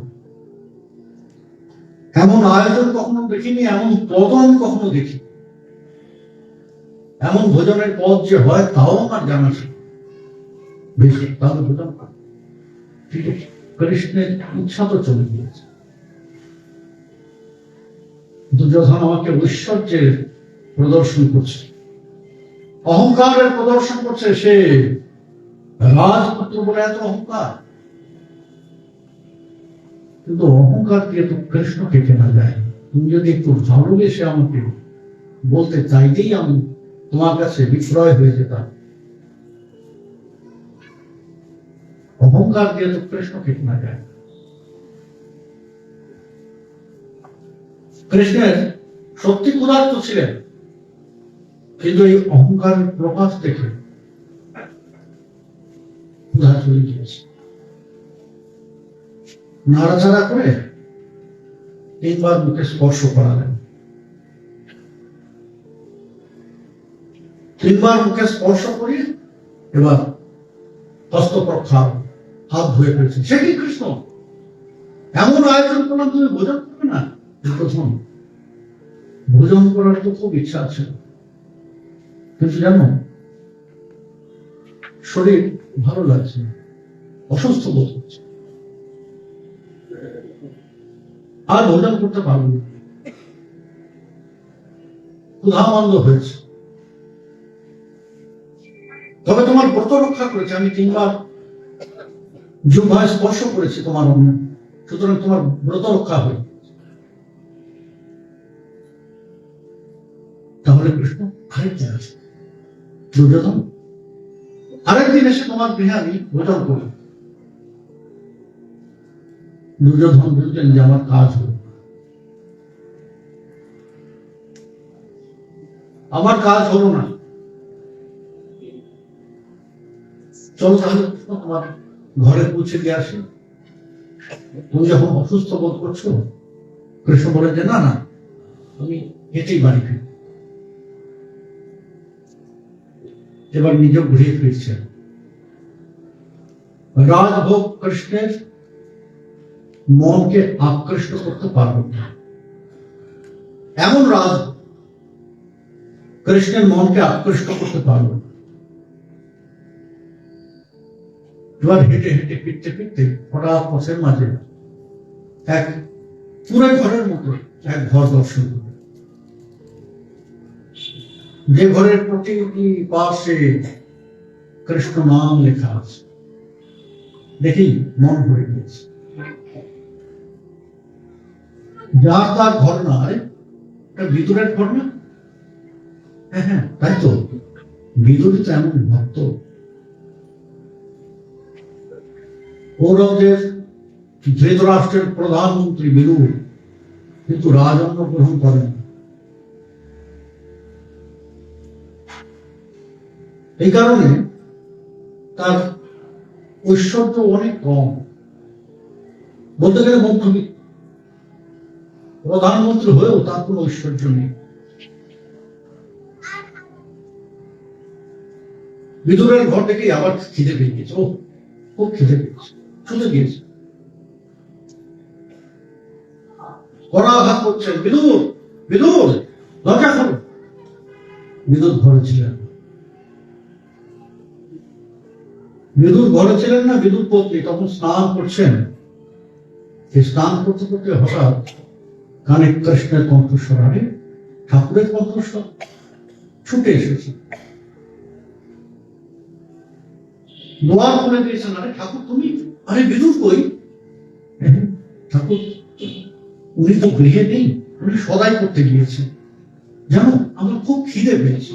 এমন আয়োজন কখনো দেখিনি, এমন পদ আমি কখনো দেখি, এমন ভোজনের পদ যে হয় তাও আমার জানা ছিল। বেশ, তাহলে ভোজন কর। ঠিক আছে, কৃষ্ণের ইচ্ছা তো চলে গিয়েছে। দুর্যোধন আমাকে ঐশ্বর্যের প্রদর্শন করছে, অহংকারের প্রদর্শন করছে। সে রাজপুত্র বলে এত অহংকার, কিন্তু অহংকার দিয়ে তো কৃষ্ণকে কেনা যায়। তুমি যদি একটু ভালোবেসে আমাকে বলতে চাইতেই আমি তোমার কাছে বিক্রয় হয়ে যেতাম। অহংকার দিয়ে তো কৃষ্ণকে কেনা যায়। কৃষ্ণের সত্যি ক্ষুধার্ত ছিলেন, কিন্তু এই অহংকারের প্রকাশ দেখে ক্ষুধা চলে গিয়েছে। নাড়াচাড়া করে 3 বার মুখে স্পর্শ করালেন। 3 বার মুখে স্পর্শ করিয়ে এবার হস্ত প্রক্ষাল, হাত ধুয়ে ফেলছে। সে কি কৃষ্ণ, এমন আয়োজন করলাম তুমি ভোজন করবে না? প্রথম ভোজন করার তো খুব ইচ্ছা আছে, কিন্তু জানো শরীর ভালো লাগছে, অসুস্থ বোধ হচ্ছে, আর ভোজন করতে পারবো না, ক্ষুধামন্দ হয়েছে। তবে তোমার ব্রত রক্ষা করেছে, আমি 3 বার জিহ্বায় স্পর্শ করেছি তোমার অন্ন, সুতরাং তোমার ব্রত রক্ষা হয়ে। তাহলে কৃষ্ণ আরেকদিন আছে, দুর্যোধন আরেকদিন এসে তোমার গৃহে আমি ভোজন করি। দুর্যোধন বুঝলেন যে আমার কাজ হল, আমার কাজ হলো না। চলো তাহলে কৃষ্ণ তোমার ঘরে পৌঁছে দিয়ে আসে। তুমি যখন অসুস্থ বোধ করছো। কৃষ্ণ বলে যে না না, আমি হেঁটেই বাড়ি ফিরি। এবার নিজ ঘুরিয়ে ফিরছেন। রাজভোগ কৃষ্ণের মনকে আকৃষ্ট করতে পারবে না, এমন রাজ কৃষ্ণের মনকে আকৃষ্ট করতে পারল। এবার হেঁটে হেঁটে ফিরতে ফিরতে হঠাৎ পথের মাঝে এক পুরো ঘরের মতো এক ঘর দর্শন করল, যে ঘরের প্রতিটি পাশে কৃষ্ণ নাম লেখা আছে। দেখি মন ভরে গিয়েছে। যার তার ঘর না, আরে এটা বিদুরের ঘর না? হ্যাঁ হ্যাঁ, তাই তো, বিদুরই তো এমন ভক্ত। কৌরবদের ধৃতরাষ্ট্রের প্রধানমন্ত্রী বিদুর কিন্তু রাজন্য গ্রহণ করেন। এই কারণে তার ঐশ্বর্য অনেক কম, বলতে গেলে মধ্যবিত্ত। প্রধানমন্ত্রী হয়েও তার কোন ঐশ্বর্য নেই। বিদুরের ঘর থেকে আবার খিদে পেয়ে গেছে, ও খুব খিদে পেয়েছে, ছুটে গিয়েছে, করাঘাত করছেন, বিদুর বিদুর দরজা খোলো। বিদুর ঘরে ছিলেন, বিদুর ঘরে ছিলেন না, বিদুর পত্নী তখন স্নান করছেন। স্নান করতে করতে হঠাৎ কানে কৃষ্ণের কণ্ঠস্বর, আরে ঠাকুরের কণ্ঠস্বর, ছুটে এসেছে, দোয়ার খুলে দিয়েছেন। আরে ঠাকুর তুমি? আরে বিদুর কই? ঠাকুর উনি তো গৃহে নেই, উনি সদাই করতে গিয়েছেন। জানো, আমার খুব খিদে পেয়েছে,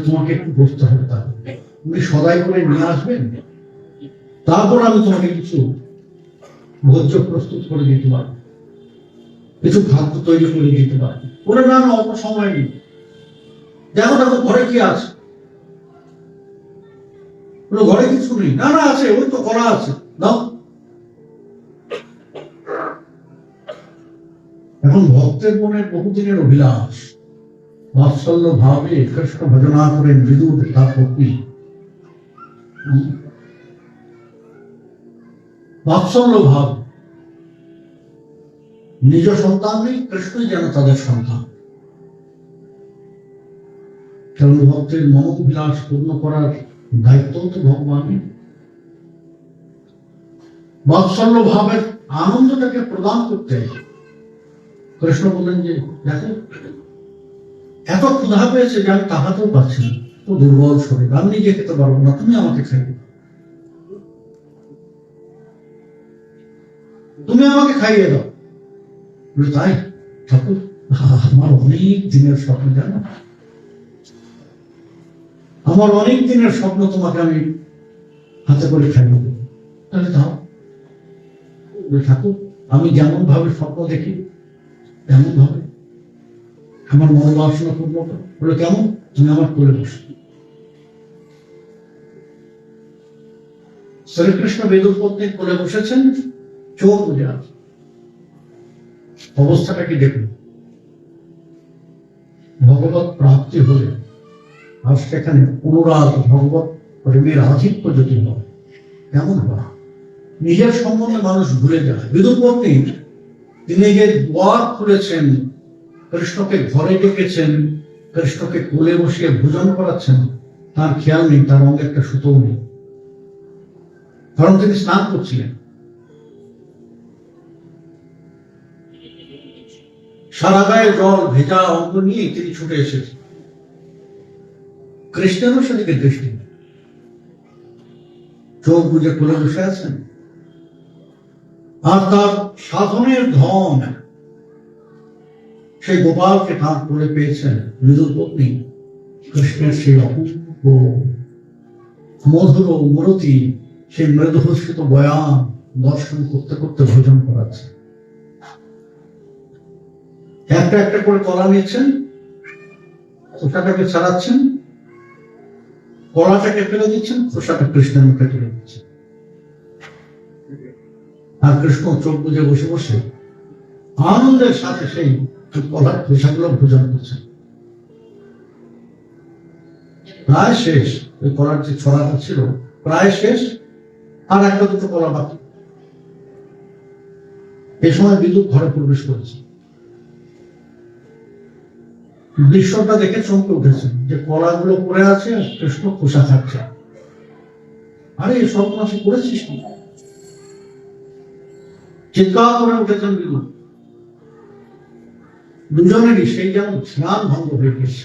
তোমাকে একটু বসতে হবে, তাহলে উনি সদাই করে নিয়ে আসবেন, তারপর আমি তোমাকে কিছু ভোজ্য প্রস্তুত করে দিতে পারবো, কিছু খাদ্য তৈরি করে দিতে পারবো। ওরা না না, অত সময় নেই, দেখো দেখো ঘরে কি আছে। ঘরে কিছু নেই, না না আছে, ওই তো করা আছে, দাও। এখন ভক্তের মনে বহুদিনের অভিলাষ, বাৎসল্য ভাবে কৃষ্ণ ভজনা করেন বিদুর তার পত্নী। বাৎসল্য ভাব, নিজ সন্তান নেই, কৃষ্ণই যেন তাদের সন্তান। কারণ ভক্তের মনোবিলাস পূর্ণ করার দায়িত্ব তো ভগবানের। বাৎসল্য ভাবের আনন্দটাকে প্রদান করতে কৃষ্ণ বললেন যে দেখো, এত ক্ষুধা পেয়েছে যে আমি তাহাতেও পারছি না, তো দুর্বল শরীর, আমি নিজে খেতে পারবো না, তুমি আমাকে খাইয়ে, তুমি আমাকে খাইয়ে দাও। তাই ঠাকুর, আমার অনেক দিনের স্বপ্ন, জানো, আমার অনেক দিনের স্বপ্ন, তোমাকে আমি হাতে করে খাইয়ে দেবো। তাহলে দাও। ঠাকুর, আমি যেমন ভাবে স্বপ্ন দেখি তেমন ভাবে আমার মনোবাসনা পূর্ণ বলে, কেমন? তুমি আমার কোলে বসো। শ্রীকৃষ্ণ বিদুর পত্নীর কোলে বসেছেন, চোখ বুঝে আছে। অবস্থাটা কি দেখুন, ভগবত প্রাপ্তি হলে আর সেখানে অনুরাগ, ভগবত প্রেমের আধিক্য যদি হয়, কেমন হয়? নিজের সম্বন্ধে মানুষ ভুলে যায়। বিদুর পত্নী তিনি যে দ্বার খুলেছেন, কৃষ্ণকে ঘরে ডেকেছেন, কৃষ্ণকে কোলে বসিয়ে ভোজন করাচ্ছেন, তার খেয়াল নেই, তার অঙ্গে একটা সুতো নেই, কারণ তিনি স্নান করছিলেন। সারা গায়ে জল ভেজা অঙ্গ নিয়ে তিনি ছুটে এসেছেন। কৃষ্ণেরও সেদিকে দৃষ্টি, চোখ বুঝে কোলে বসে আছেন। আর তার সাধনের ধন, সেই গোপালকে তাঁর কোলে পেয়েছেন বিদুর পত্নী। কৃষ্ণের সেই অপূর্ব মধুর মূরতি, সেই মৃদুহস্যিত বয়ান দর্শন করতে করতে ভোজন করাচ্ছে। একটা একটা করে কলা নিচ্ছেন, খোসাটাকে ছাড়াচ্ছেন, কলাটাকে ফেলে দিচ্ছেন, খোসাটা কৃষ্ণের মুখে তুলে দিচ্ছেন। আর কৃষ্ণ চোখ বুঝে বসে বসে আনন্দের সাথে সেই কলার খোসাগুলো ভোজন করছেন। প্রায় শেষ, ওই কলার যে ছড়াটা ছিল প্রায় শেষ, আর একটা দুটো কলা বাকি। এ সময় বিদ্যুৎ ঘরে প্রবেশ করেছে। দৃশ্যটা দেখে চমকে উঠেছে যে কলাগুলো পড়ে আছে আর কৃষ্ণ খোসা খাচ্ছে। আরে সব মাসে করেছিস কি? চিৎকার করে উঠেছেন বিদুর। দুজনেরই সেই যেন ধ্যান ভঙ্গ হয়ে গেছে।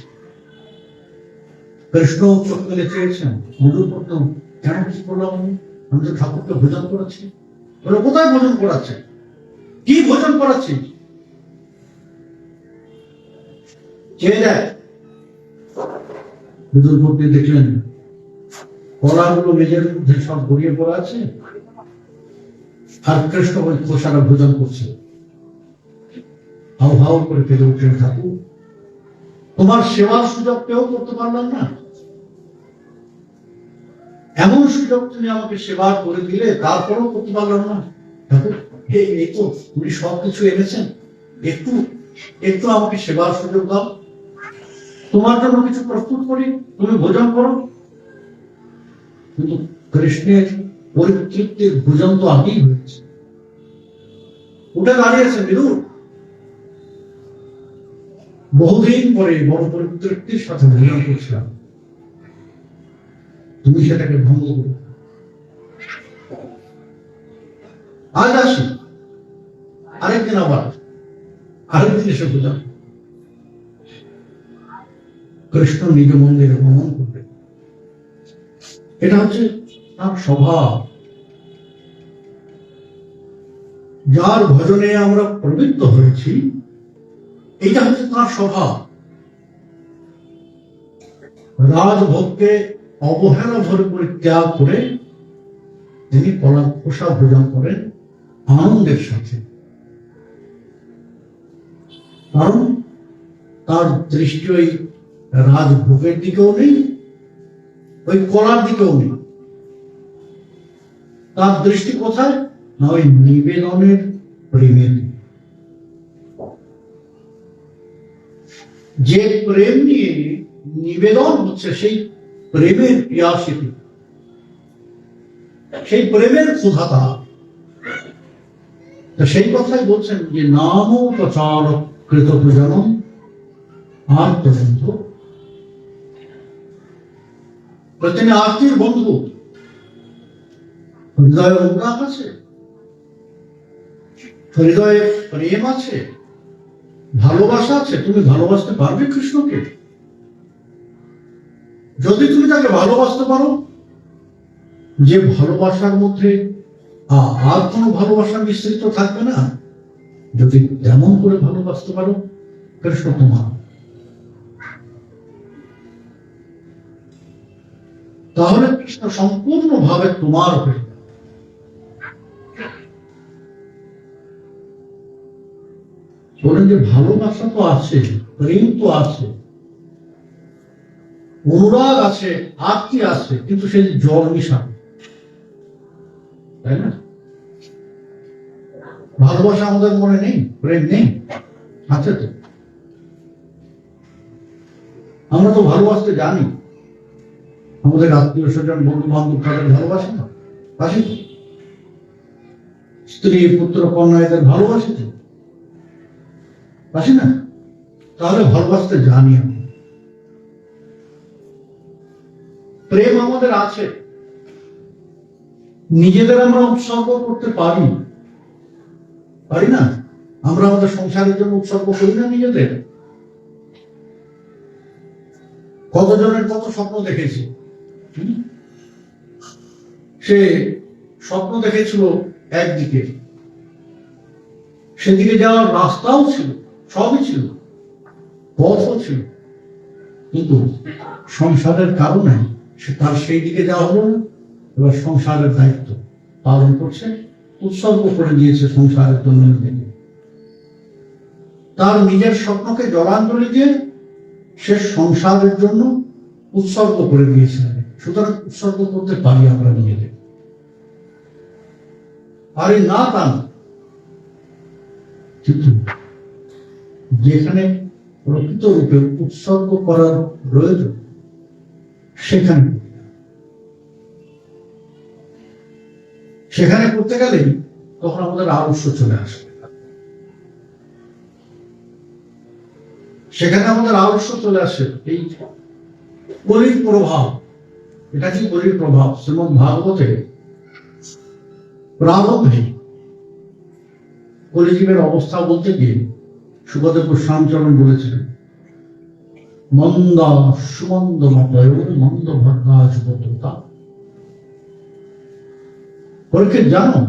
কৃষ্ণ চোখ মেলে চেয়েছেন, বিদুর করতো কেন কি করলাম? আমি তো ঠাকুরকে ভোজন করাচ্ছি। বলে কোথায় ভোজন করাচ্ছে? কি ভোজন করাচ্ছি? চেয়ে দেয়। বিদুর করতে দেখলেন কলাগুলো মেঝের মধ্যে সব গড়িয়ে পড়ে আছে, আর কৃষ্ণ ওই খোসাটা ভোজন করছে। হাউ হাউ করে কেঁদে উঠলেন, ঠাকুর তোমার সেবার সুযোগ কেউ করতে পারলাম না, এমন সুযোগ তুমি আমাকে সেবা করে দিলে, তারপরেও করতে পারলাম না। ঠাকুর এই তো তুমি সবকিছু এনেছেন, একটু একটু আমাকে সেবার সুযোগ দাও, তোমার জন্য কিছু প্রস্তুত করি, তুমি ভোজন করো। কিন্তু কৃষ্ণের পরিতৃপ্তির ভোজন তো আগেই হয়েছে। উঠে দাঁড়িয়েছে বিদুর, বহুদিন পরে বড় পরিতৃপ্তির সাথে ভোজন করছিলাম, তুমি সেটাকে ভঙ্গ করো। আজ আসি, আরেকদিন আবার আরেকদিন এসে ভোজন। কৃষ্ণ নিজ মন্দিরে ভ্রমণ করবে, এটা হচ্ছে তার স্বভাব। যার ভজনে আমরা প্রবৃত্ত হয়েছি, এটা হচ্ছে তার স্বভাব। রাজভোগকে অবহেলা ভরে পরিত্যাগ করে তিনি কলার খোসা ভোজন করেন আনন্দের সাথে। কারণ তার দৃষ্টি ওই রাজভোগের দিকেও নেই, ওই কলার দিকেও নেই। তার দৃষ্টি কোথায়? না ওই নিবেদনের প্রেমের। যে প্রেম নিয়ে নিবেদন হচ্ছে, সেই প্রেমের পিয়াসিত, সেই প্রেমের ক্ষুধাতা। সেই কথাই বলছেন যে নাম প্রচার কৃত প্রজনম আত্মবন্ধু। তিনি আত্মীয় বন্ধু। হৃদয়ে অনুরাগ আছে, হৃদয়ে প্রেম আছে, ভালোবাসা আছে। তুমি ভালোবাসতে পারবে কৃষ্ণকে? যদি তুমি তাকে ভালোবাসতে পারো, যে ভালোবাসার মধ্যে আর কোনো ভালোবাসা মিশ্রিত থাকবে না, যদি তেমন করে ভালোবাসতে পারো, কৃষ্ণ তোমার। তাহলে কৃষ্ণ সম্পূর্ণভাবে তোমার হয়ে যাবে। বলেন যে ভালোবাসা তো আছে, প্রেম তো আছে, অনুরাগ আছে, আত্মি আছে, কিন্তু সেই জল মিশানো, তাই না? ভালোবাসা আমাদের মনে নেই, প্রেম নেই, আছে তো। আমরা তো ভালোবাসতে জানি, আমাদের আত্মীয় স্বজন বন্ধু বান্ধব তাদের ভালোবাসে না, বাসি তো। স্ত্রী পুত্র কন্যা এদের ভালোবাসে তো, বাসি না? তাহলে ভালোবাসতে জানি আমরা। প্রেম আমাদের আছে, নিজেদের আমরা উৎসর্গ করতে পারি, পারি না? আমরা আমাদের সংসারের জন্য উৎসর্গ করি না নিজেদের? কতজনের কত স্বপ্ন দেখেছি। সে স্বপ্ন দেখেছিল একদিকে, সেদিকে যাওয়ার রাস্তাও ছিল, সবই ছিল, পথও ছিল, কিন্তু সংসারের কারণে সে তার সেই দিকে যাওয়া হলো না। এবার সংসারের দায়িত্ব পালন করছে, উৎসর্গ করে দিয়েছে সংসারের জন্য নিজেকে। তার নিজের স্বপ্নকে জলাঞ্জলি দিয়ে সে সংসারের জন্য উৎসর্গ করে দিয়েছে। সুতরাং উৎসর্গ করতে পারি আমরা নিজেদের, পারি না তা না, কিন্তু যেখানে প্রকৃত রূপে উৎসর্গ করার প্রয়োজন, সেখানে করতে গেলেই তখন আমাদের আলস্য চলে আসে। সেখানে আমাদের আদর্শ চলে আসে এই কলির প্রভাব। এটা কি কলির প্রভাব? শ্রীমদ্ ভাগবতে প্রারম্ভে কলিজীবের অবস্থা বলতে গিয়ে সুখদেব গোস্বামীচরণ বলেছিলেন, মন্দা সুমন্দ মতয় মন্দ ভর্গা যুবতা। পরীক্ষিত জানো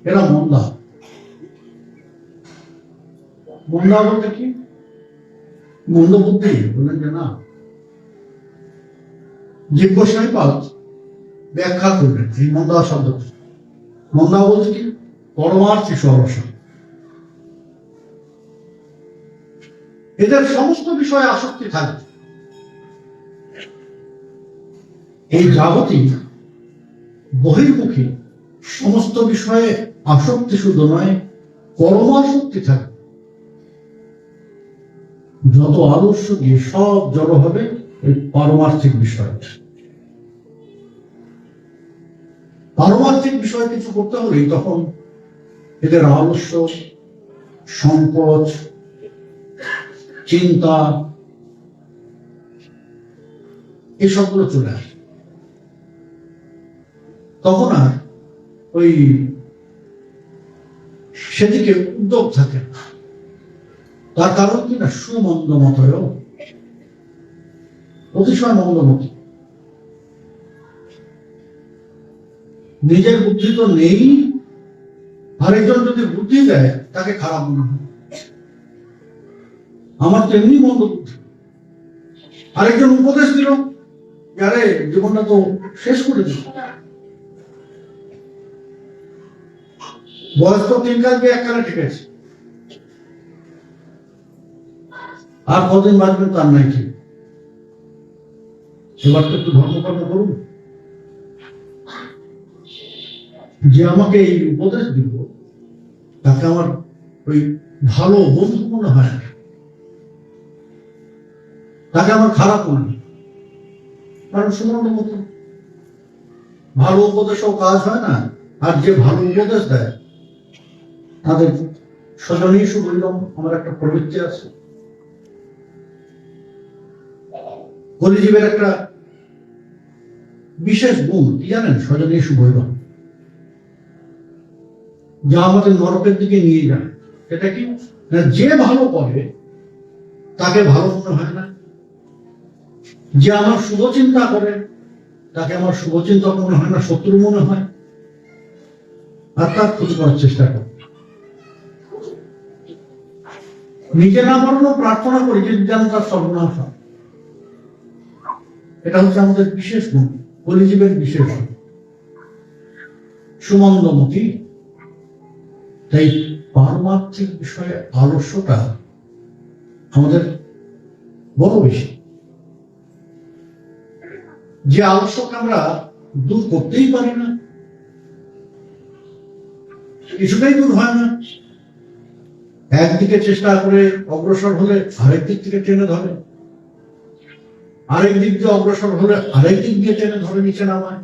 এরা মন্দা। মন্দা বলতে কি? মন্দ বুদ্ধি। বললেন যে না, জীব গোস্বামী পাল ব্যাখ্যা করলেন এই মন্দা শব্দ। মন্দা বলতে কি? পরমার্থী সরসা। এদের সমস্ত বিষয়ে আসক্তি থাকে। এই জাগতিক বহির্মুখী সমস্ত বিষয়ে আসক্তি শুধু নয়, পরমাসক্তি থাকে। যত আদর্শ দিয়ে সব জড়ো হবে এই পারমার্থিক বিষয়। পারমার্থিক বিষয় কিছু করতে হলেই তখন এদের আলস্য, সংকোচ, চিন্তা এসবগুলো চলে আসে। তখন আর ওই সেদিকে উদ্যোগ থাকে। তার কারণ কি না, সুমন্দ মতয় অতিশয় মন্দমতি। নিজের বুদ্ধি তো নেই, আরেকজন যদি বুদ্ধি দেয় তাকে খারাপ মনে হয়। আমার তো এমনি মন্দ বুদ্ধি, আরেকজন উপদেশ দিল, আরে জীবনটা তো শেষ করে দিল, বয়স তো তিন কাল গিয়ে এককালে ঠিক আছে, আর কদিন বাঁচবেন তার নাই ঠিক, এবার তো একটু ধর্মকর্ম করুন। যে আমাকে এই উপদেশ দিল তাকে আমার ওই ভালো বন্ধু মনে হয় না, তাকে আমার খারাপ মনে হয়। কারণ সুমন্দ মতো ভালো উপদেশও কাজ হয় না, আর যে ভালো উপদেশ দেয় তাদের স্বজনীয় বললাম আমার একটা প্রবৃত্তি আছে। কলিজীবের একটা বিশেষ গুণ কি জানেন? স্বজনীয় বৈরম, যা আমাদের নরকের দিকে নিয়ে যায়। সেটা কি না, যে ভালো করে তাকে ভালো মনে হয় না, যে আমার শুভ চিন্তা করে তাকে আমার শুভচিন্তক মনে হয় না, শত্রু মনে হয়, আর তার ক্ষতি করার চেষ্টা করে। নিজে না মরণও প্রার্থনা করি যে যেন তার সর্বনাশ হয়। এটা হচ্ছে আমাদের বিশেষ গুণ, কলিজীবের বিশেষ গুণ, সুমন্দমতি। তাই পারমার্থিক বিষয়ে আলস্যটা আমাদের বড় বেশি। যে আলস্যকে আমরা দূর করতেই পারি না, কিছুটাই দূর হয় না। একদিকে চেষ্টা করে অগ্রসর হলে আরেক দিক থেকে টেনে ধরে, আরেক দিক দিয়ে অগ্রসর হলে আরেক দিক দিয়ে টেনে ধরে নিচে নামায়।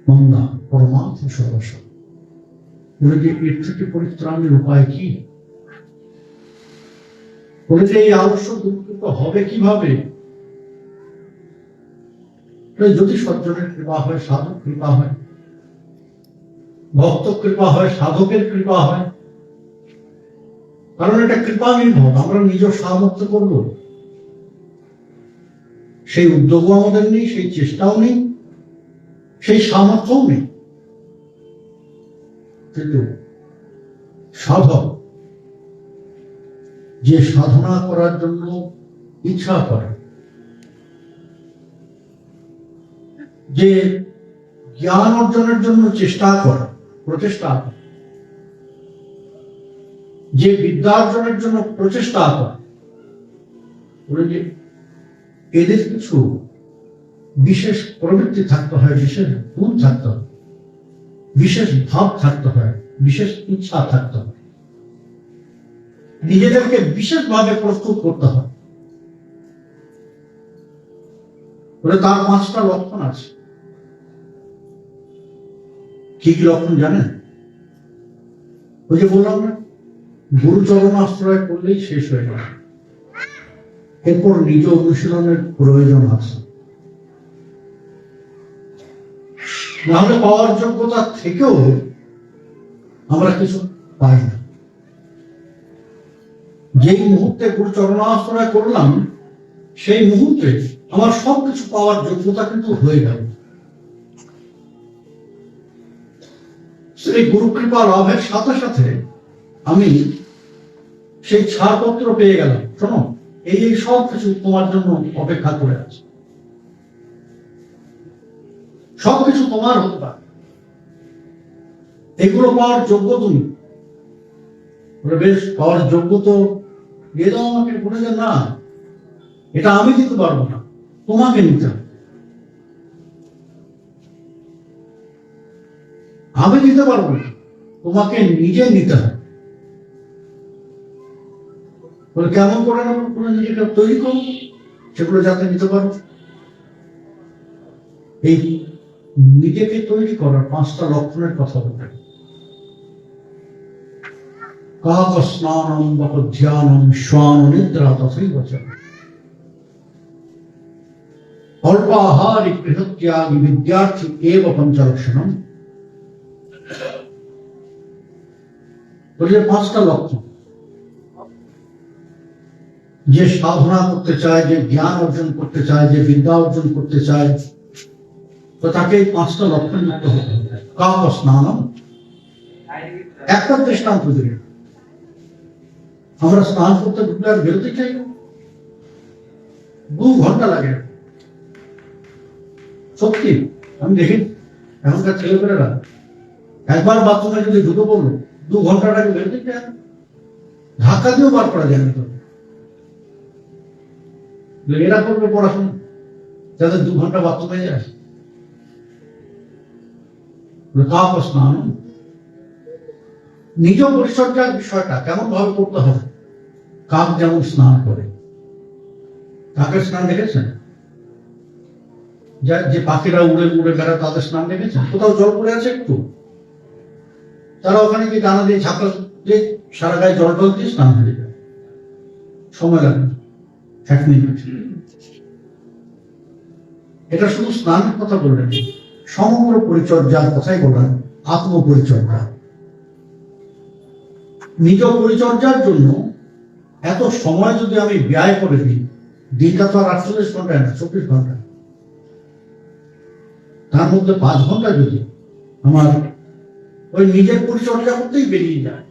মন্দা পরমার্থ সরস। বলে যে এর থেকে পরিত্রাণের উপায় কি? বলে যে এই আলস্য দূরীভূত হবে কিভাবে? যদি সজ্জনের কৃপা হয়, সাধক কৃপা হয়, ভক্ত কৃপা হয়, সাধকের কৃপা হয়। কারণ এটা কৃপা নির্ভর, আমরা নিজ সামর্থ্য করব সেই উদ্যোগও আমাদের নেই, সেই চেষ্টাও নেই, সেই সামর্থ্যও নেই। কিন্তু সাধক যে সাধনা করার জন্য ইচ্ছা করে, যে জ্ঞান অর্জনের জন্য চেষ্টা করে, প্রচেষ্টা করে, যে বিদ্যা অর্জনের জন্য প্রচেষ্টা করে, এদের কিছু বিশেষ প্রবৃত্তি থাকতে হয়, বিশেষ গুণ থাকতে হয়, বিশেষ ভাব থাকতে হয়, বিশেষ ইচ্ছা থাকতে হয়, নিজেদেরকে বিশেষভাবে প্রস্তুত করতে হয়। তার 5টা লক্ষণ আছে। কি কি লক্ষণ জানেন? ওই যে বললাম না, গুরুচরণ আশ্রয় করলেই শেষ হয়ে গেল। এরপর নিজ অনুশীলনের প্রয়োজন আছে। নাহলে পাওয়ার যোগ্যতা থেকেও আমরা কিছু পাই না। যেই মুহূর্তে গুরুচরণ আশ্রয় করলাম, সেই মুহূর্তে আমার সবকিছু পাওয়ার যোগ্যতা কিন্তু হয়ে গেল। সেই গুরু কৃপা লাভের সাথে সাথে আমি সেই ছাড়পত্র পেয়ে গেলাম, শোনো এই সব কিছু তোমার জন্য অপেক্ষা করে আছে, সবকিছু তোমার হতে পারে, এগুলো পাওয়ার যোগ্য তুমি। বেশ, পাওয়ার যোগ্য তো দিয়ে দাও আমাকে। বলে যে না, এটা আমি দিতে পারবো না, তোমাকে নিতে হবে। আমি দিতে পারবো না, তোমাকে নিজে নিতে হবে। বলে কেমন করে নেবো? নিজেকে তৈরি করো সেগুলো যাতে নিতে পারো। এই নিজেকে তৈরি করার 5টা লক্ষণের কথা বলবেন। কাক স্নানম বকধ্যানম শ্বান নিদ্রা তথৈব চ অল্পাহারি গৃহত্যাগী বিদ্যার্থী এব পঞ্চলক্ষণম। বলে 5টা লক্ষণ। যে সাধনা করতে চায়, যে জ্ঞান অর্জন করতে চায়, যে বিদ্যা অর্জন করতে চায়, তো তাকে এই 5টা লক্ষণ নিতে হবে। কাক স্নানম, একটা দৃষ্টান্ত দিলে আমরা স্নান করতে ঢুকলে আর বেরোতে চাই না, 2 ঘন্টা লাগে। সত্যি আমি দেখি এখনকার ছেলেপেলেরা একবার বাথরুমে যদি ঢুকে পড়লো 2 ঘন্টার আগে বেরোতে চায় না, ধাক্কা দিয়েও বার করা যায় না। এরা করবে পড়াশোনা যাদের 2 ঘন্টা বাথরুমে যায়। কাক স্নান, নিজ পরিচর্যার বিষয়টা কেমন ভাবে করতে হবে। কাক যেমন স্নান করে, কাকের স্নান দেখেছেন? যে পাখিরা উড়ে উড়ে বেড়ায় তাদের স্নান দেখেছেন? কোথাও জল পড়ে আছে একটু, তারা ওখানে গিয়ে ডানা দিয়ে ঝাঁকা দিয়ে সারা গায়ে জল টল দিয়ে স্নান হয়ে যায়, সময় লাগে 1 মিনিট। এটা শুধু স্নানের কথা বললেন, সমগ্র পরিচর্যার কথাই বললেন। আত্মপরিচর্যা, নিজ পরিচর্যার জন্য এত সময় যদি আমি ব্যয় করে দিই, দিনটা তো আর 48 ঘন্টায় না, 24 ঘন্টা, তার মধ্যে 5 ঘন্টা যদি আমার ওই নিজের পরিচর্যা করতেই বেরিয়ে যায়,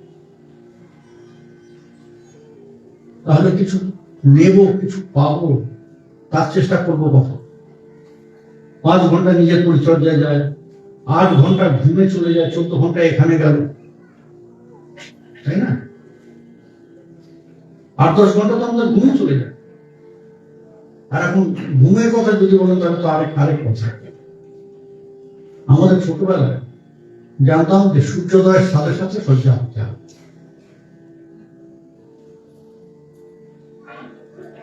তাহলে কিছু নেব, কিছু পাবো, তার চেষ্টা করবো কখন? 5 ঘন্টা নিজের পরিচর্যায় যায়, 8 ঘন্টা ঘুমে চলে যায়, 14 ঘন্টা এখানে গেল, তাই না? 8-10 ঘন্টা তো আমাদের ঘুমে চলে যায়। আর এখন ঘুমের কথা যদি বলেন তাহলে তো আরেক কথা। আমাদের ছোটবেলায় জানতাম যে সূর্যোদয়ের সাথে সাথে শয্যা হতে হবে,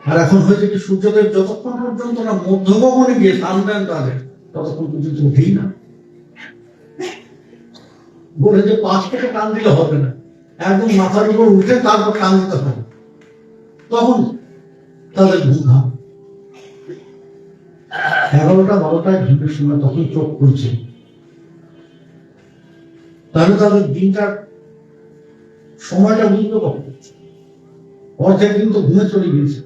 আর এখন হয়েছে কি সূর্যোদয় যতক্ষণ পর্যন্ত না মধ্যগগনে গিয়ে স্নান দেন তাদের, ততক্ষণ পর্যন্ত উঠেই না। বলে যে 5 থেকে টান দিলে হবে না, একদম মাথার উপর উঠে তারপর টান দিতে হবে, তখন তাদের ঘুম হবে। 11টা 12টায় ঘুমের সময় তখন চোখ খুলছে, তাহলে তাদের দিনটার সময়টা বুঝতে কখন? অর্ধেক দিন তো ঘুমে চলে গিয়েছে।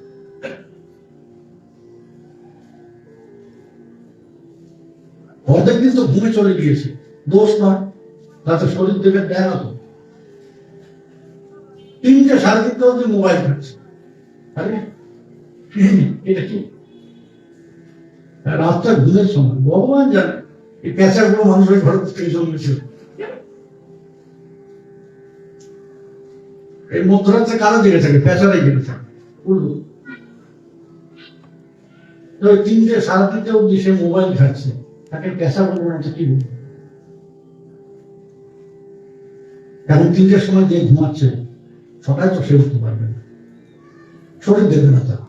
অর্ধেক দিন তো ঘুমে চলে গিয়েছে, দোষ নয়, তাতে শরীর দেবে দেয় না তো। 3টে 3:30 অবধি মোবাইল ঘাটছে, এটা কি রাস্তার ঘুমের সময়? ভগবান জানে এই পেঁচাগুলো মানুষের ঘরে থেকে জন্মেছিল। এই মধ্যরাত্রে কারা জেগে থাকে? পেঁচারাই জেগে থাকে। 3টে 3:30 অবধি সে মোবাইল ঘাটছে, তাকে পেঁচা বলবো না তো কি বলবো? এখন 3টের সময় যে ঘুমাচ্ছে, সকালে তো সে উঠতে পারবে না, শরীর দেবে না তার।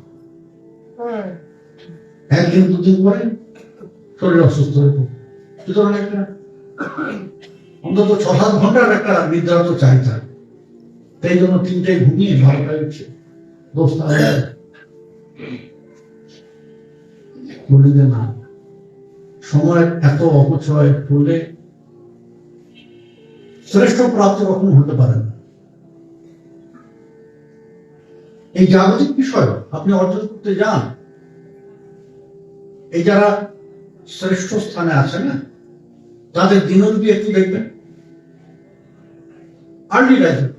1 দিন 2 দিন পরে শরীর অসুস্থ হয়ে পড়বে। সুতরাং একটা অন্তত 6-7 ঘন্টার একটা নিদ্রা তো চাই তার। সেই জন্য 3টায় ঘুমিয়ে 12টায় উঠছে, দোস্ত বলে যে না, সময় এত অপচয় করলে শ্রেষ্ঠ প্রাপ্তি কখনো হতে পারে না। এই জাগতিক বিষয় আপনি অর্জন করতে যান, এই যারা শ্রেষ্ঠ স্থানে আছে না, তাদের দিনলিপি একটু দেখবেন, আর্লি রাইজার,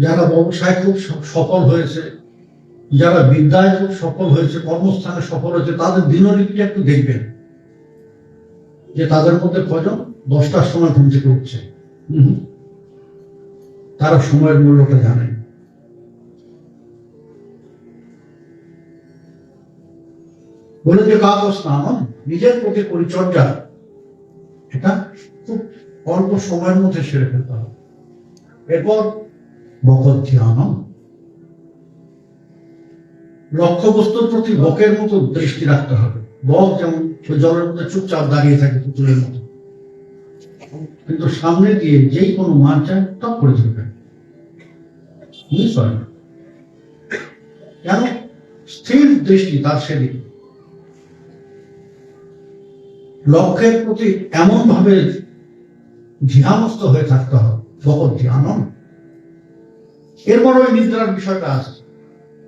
যারা ব্যবসায় খুব সফল হয়েছে, যারা বিদ্যায় খুব সফল হয়েছে, কর্মস্থানে সফল হয়েছে, তাদের দিনলিপিটা একটু দেখবেন যে তাদের মধ্যে কজন 10টার সময় ঘুম থেকে উঠছে। তারা সময়ের মূল্যটা জানে। বলে যে কাজ স্নান, নিজের প্রতি পরিচর্যা, এটা খুব অল্প সময়ের মধ্যে সেরে ফেলতে হবে। এরপর বকর ধ্যান, লক্ষ্যবস্তুর প্রতি বকের মতো দৃষ্টি রাখতে হবে। বক যেমন জলের মধ্যে চুপচাপ দাঁড়িয়ে থাকে পুতুলের মতো, কিন্তু সামনে দিয়ে যেই কোনো মাছ যায় টপ করে চলবে, কেন? স্থির দৃষ্টি তার সেদিকে, লক্ষ্যের প্রতি এমন ভাবে ধ্যানস্থ হয়ে থাকতে হবে, বকর ধ্যান। এরপর ওই নিদ্রার বিষয়টা আছে,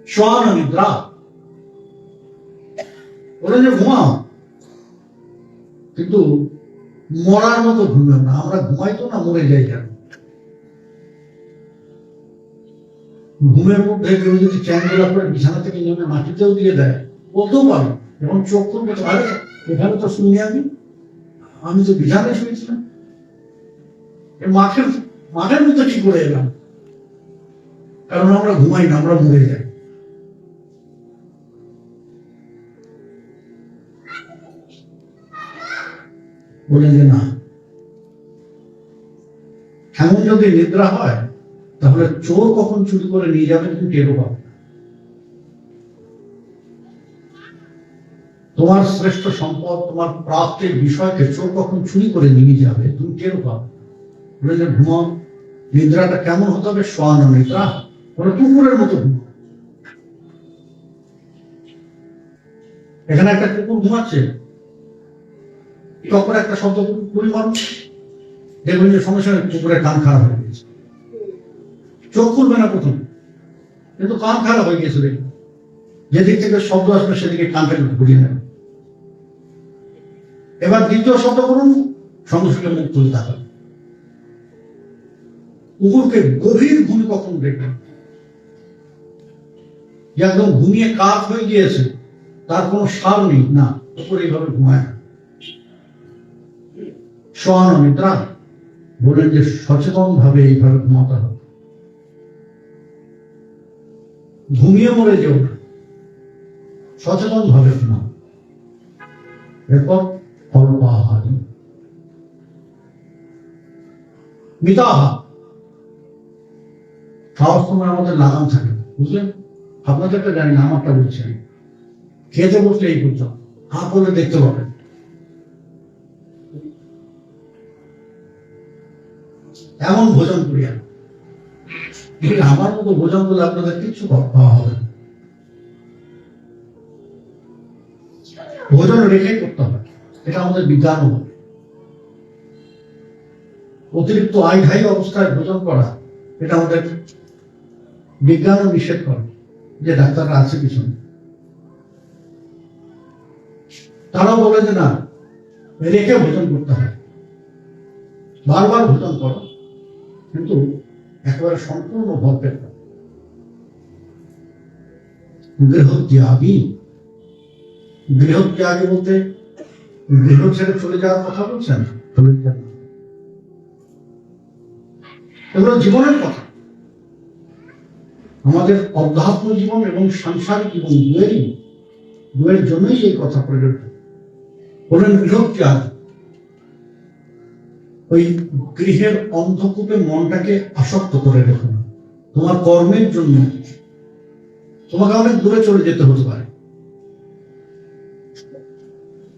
শ্বান নিদ্রা। বলে যে ঘুমাও, কিন্তু মরার মতো ঘুমিও না। আমরা ঘুমাই তো না, মরে যাই কেন? ঘুমের মধ্যে কেউ যদি চ্যাংদোলা করে বিছানা থেকে নেমে মাটিতেও দিয়ে দেয়, বলতেও পারো, যখন চোখ খুলবে, আরে এখানে তো শুনি, আমি তো বিছানায় শুয়েছিলাম, মাঠের মধ্যে কি করে এলাম? কারণ আমরা ঘুমাই না, আমরা মরে যাই। বলে যে না, এমন যদি নিদ্রা হয় তাহলে চোর কখন চুরি করে নিয়ে যাবে তুমি টেরও পাবে। তোমার শ্রেষ্ঠ সম্পদ, তোমার প্রাপ্তির বিষয়কে চোর কখন চুরি করে নিয়ে যাবে তুমি টেরও পাবে। বলে যে ঘুমাও, নিদ্রাটা কেমন হতে হবে? শ্বান নিদ্রা, ওরা কুকুরের মতো ঘুমাও। এখানে একটা কুকুর ঘুমাচ্ছে, তখন একটা শব্দ কুকুরই মানুষ, দেখবেন যে সঙ্গে সঙ্গে কুকুরের কান খারাপ হয়ে গেছে, চোখ খুলবে না প্রথম, কিন্তু কান খারাপ হয়ে গেছে, দেখবেন যেদিক থেকে শব্দ আসবে সেদিকে কানটা ঘুরিয়ে নেবে। এবার দ্বিতীয় শব্দ করুন, সঙ্গে সঙ্গে মুখ তুলে তাকাবে। কুকুরকে গভীর ঘুমি কখন দেখবেন? যে একদম ঘুমিয়ে কাক হয়ে গিয়েছে, তার কোনো সার নেই, না, কুকুর এইভাবে ঘুমায় না। শ্বান নিদ্রা, বলেন যে সচেতন ভাবে এইভাবে ঘুমাতে হবে, ঘুমিয়ে মরে যেও না, সচেতন ভাবে ঘুমাও। এরপর অল্পাহারী, মিতাহার। খাওয়ার সময় আমাদের লাগাম থাকে, বুঝলেন? আপনাদেরটা জানি না, আমারটা বলছেন। খেতে বসলে এই করতে হবে, হাঁ করলে দেখতে পাবেন। এমন ভোজন করিয়া, আমার মতো ভোজন করলে আপনাদের কিছু পাওয়া হবে না। ভোজন রেখে করতে হবে, এটা আমাদের বিজ্ঞানও বলে। অতিরিক্ত আইঘাই অবস্থায় ভোজন করা, এটা আমাদের বিজ্ঞানও নিষেধ করে, যে ডাক্তাররা আছে পিছনে, তারাও বলে যে না, রেখে ভোজন করতে হয়। বারবার ভোজন করো, কিন্তু একেবারে সম্পূর্ণ ভরপেট। গৃহত্যাগী, গৃহত্যাগী বলতে গৃহ ছেড়ে চলে যাওয়ার কথা বলছেন? এগুলো জীবনের কথা, আমাদের অধ্যাত্ম জীবন এবং সাংসারিক জীবন দুয়ের জন্যই এই কথা প্রযোজ্য। বলেন গৃহত্যাগ, ওই গৃহের অন্ধকূপে মনটাকে আসক্ত করে রেখো না। তোমার কর্মের জন্য তোমাকে অনেক দূরে চলে যেতে হতে পারে।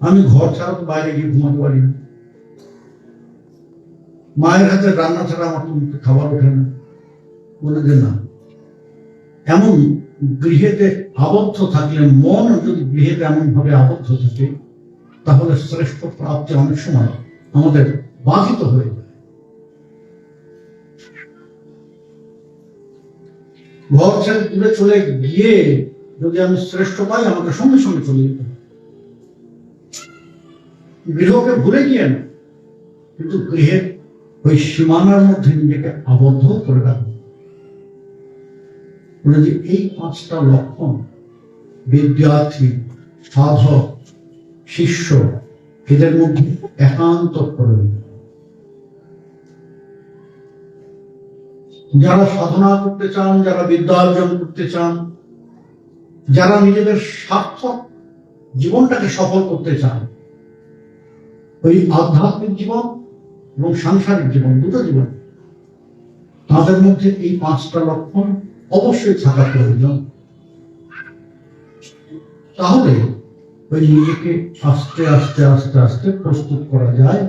আমি ঘর ছাড়া তো বাইরে গিয়ে ঘুমাতে পারি না, মায়ের হাতে রান্না ছাড়া আমার তো মুখে খাবার ওঠে না, বলে যে না। এমন গৃহেতে আবদ্ধ থাকলে, মন যদি গৃহেতে এমন ভাবে আবদ্ধ থাকে, তাহলে শ্রেষ্ঠ প্রাপ্তি অনেক সময় আমাদের বাধিত হয়ে যায়। ঘর ছেড়ে দূরে চলে গিয়ে যদি আমি শ্রেষ্ঠ পাই, আমাকে সঙ্গে সঙ্গে চলে যেতে হবে। গৃহকে ভুলে গিয়ে না, কিন্তু গৃহের ওই সীমানার মধ্যে নিজেকে আবদ্ধ করে রাখবো। যে এই 5টা লক্ষণ বিদ্যার্থী, সাধক, শিষ্য এদের মধ্যে একান্ত প্রয়োজন। যারা সাধনা করতে চান, যারা বিদ্যা অর্জন করতে চান, যারা নিজেদের সার্থক জীবনটাকে সফল করতে চান, ওই আধ্যাত্মিক জীবন এবং সাংসারিক জীবন, দুটো জীবন, তাদের মধ্যে এই 5টা লক্ষণ অবশ্যই থাকা প্রয়োজন। তাহলে ওই নিজেকে আস্তে আস্তে আস্তে আস্তে প্রস্তুত করা যায়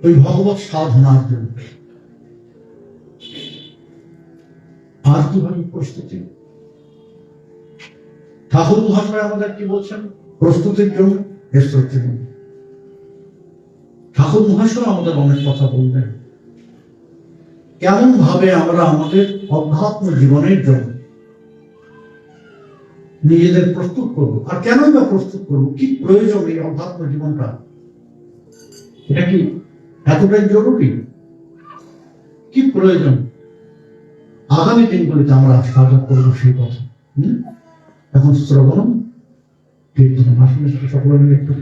ওই ভগবত সাধনার জন্য। আর কিভাবে প্রস্তুতি? ঠাকুর মহাশয় আমাদের কি বলছেন প্রস্তুতির জন্য? ঠাকুর মহাশয় আমাদের অনেক কথা বলবেন, কেমন ভাবে আমরা আমাদের অধ্যাত্ম জীবনের জন্য নিজেদের প্রস্তুত করব, আর কেন বা প্রস্তুত করব, কি প্রয়োজন এই অধ্যাত্ম জীবনটা, এটা কি এতটাই জরুরি, কি প্রয়োজন, আগামী দিনগুলিতে আমরা সাধন করবো সেই কথা। এখন শ্রবণ কীর্তন, আসলে সকলে মিলে একটু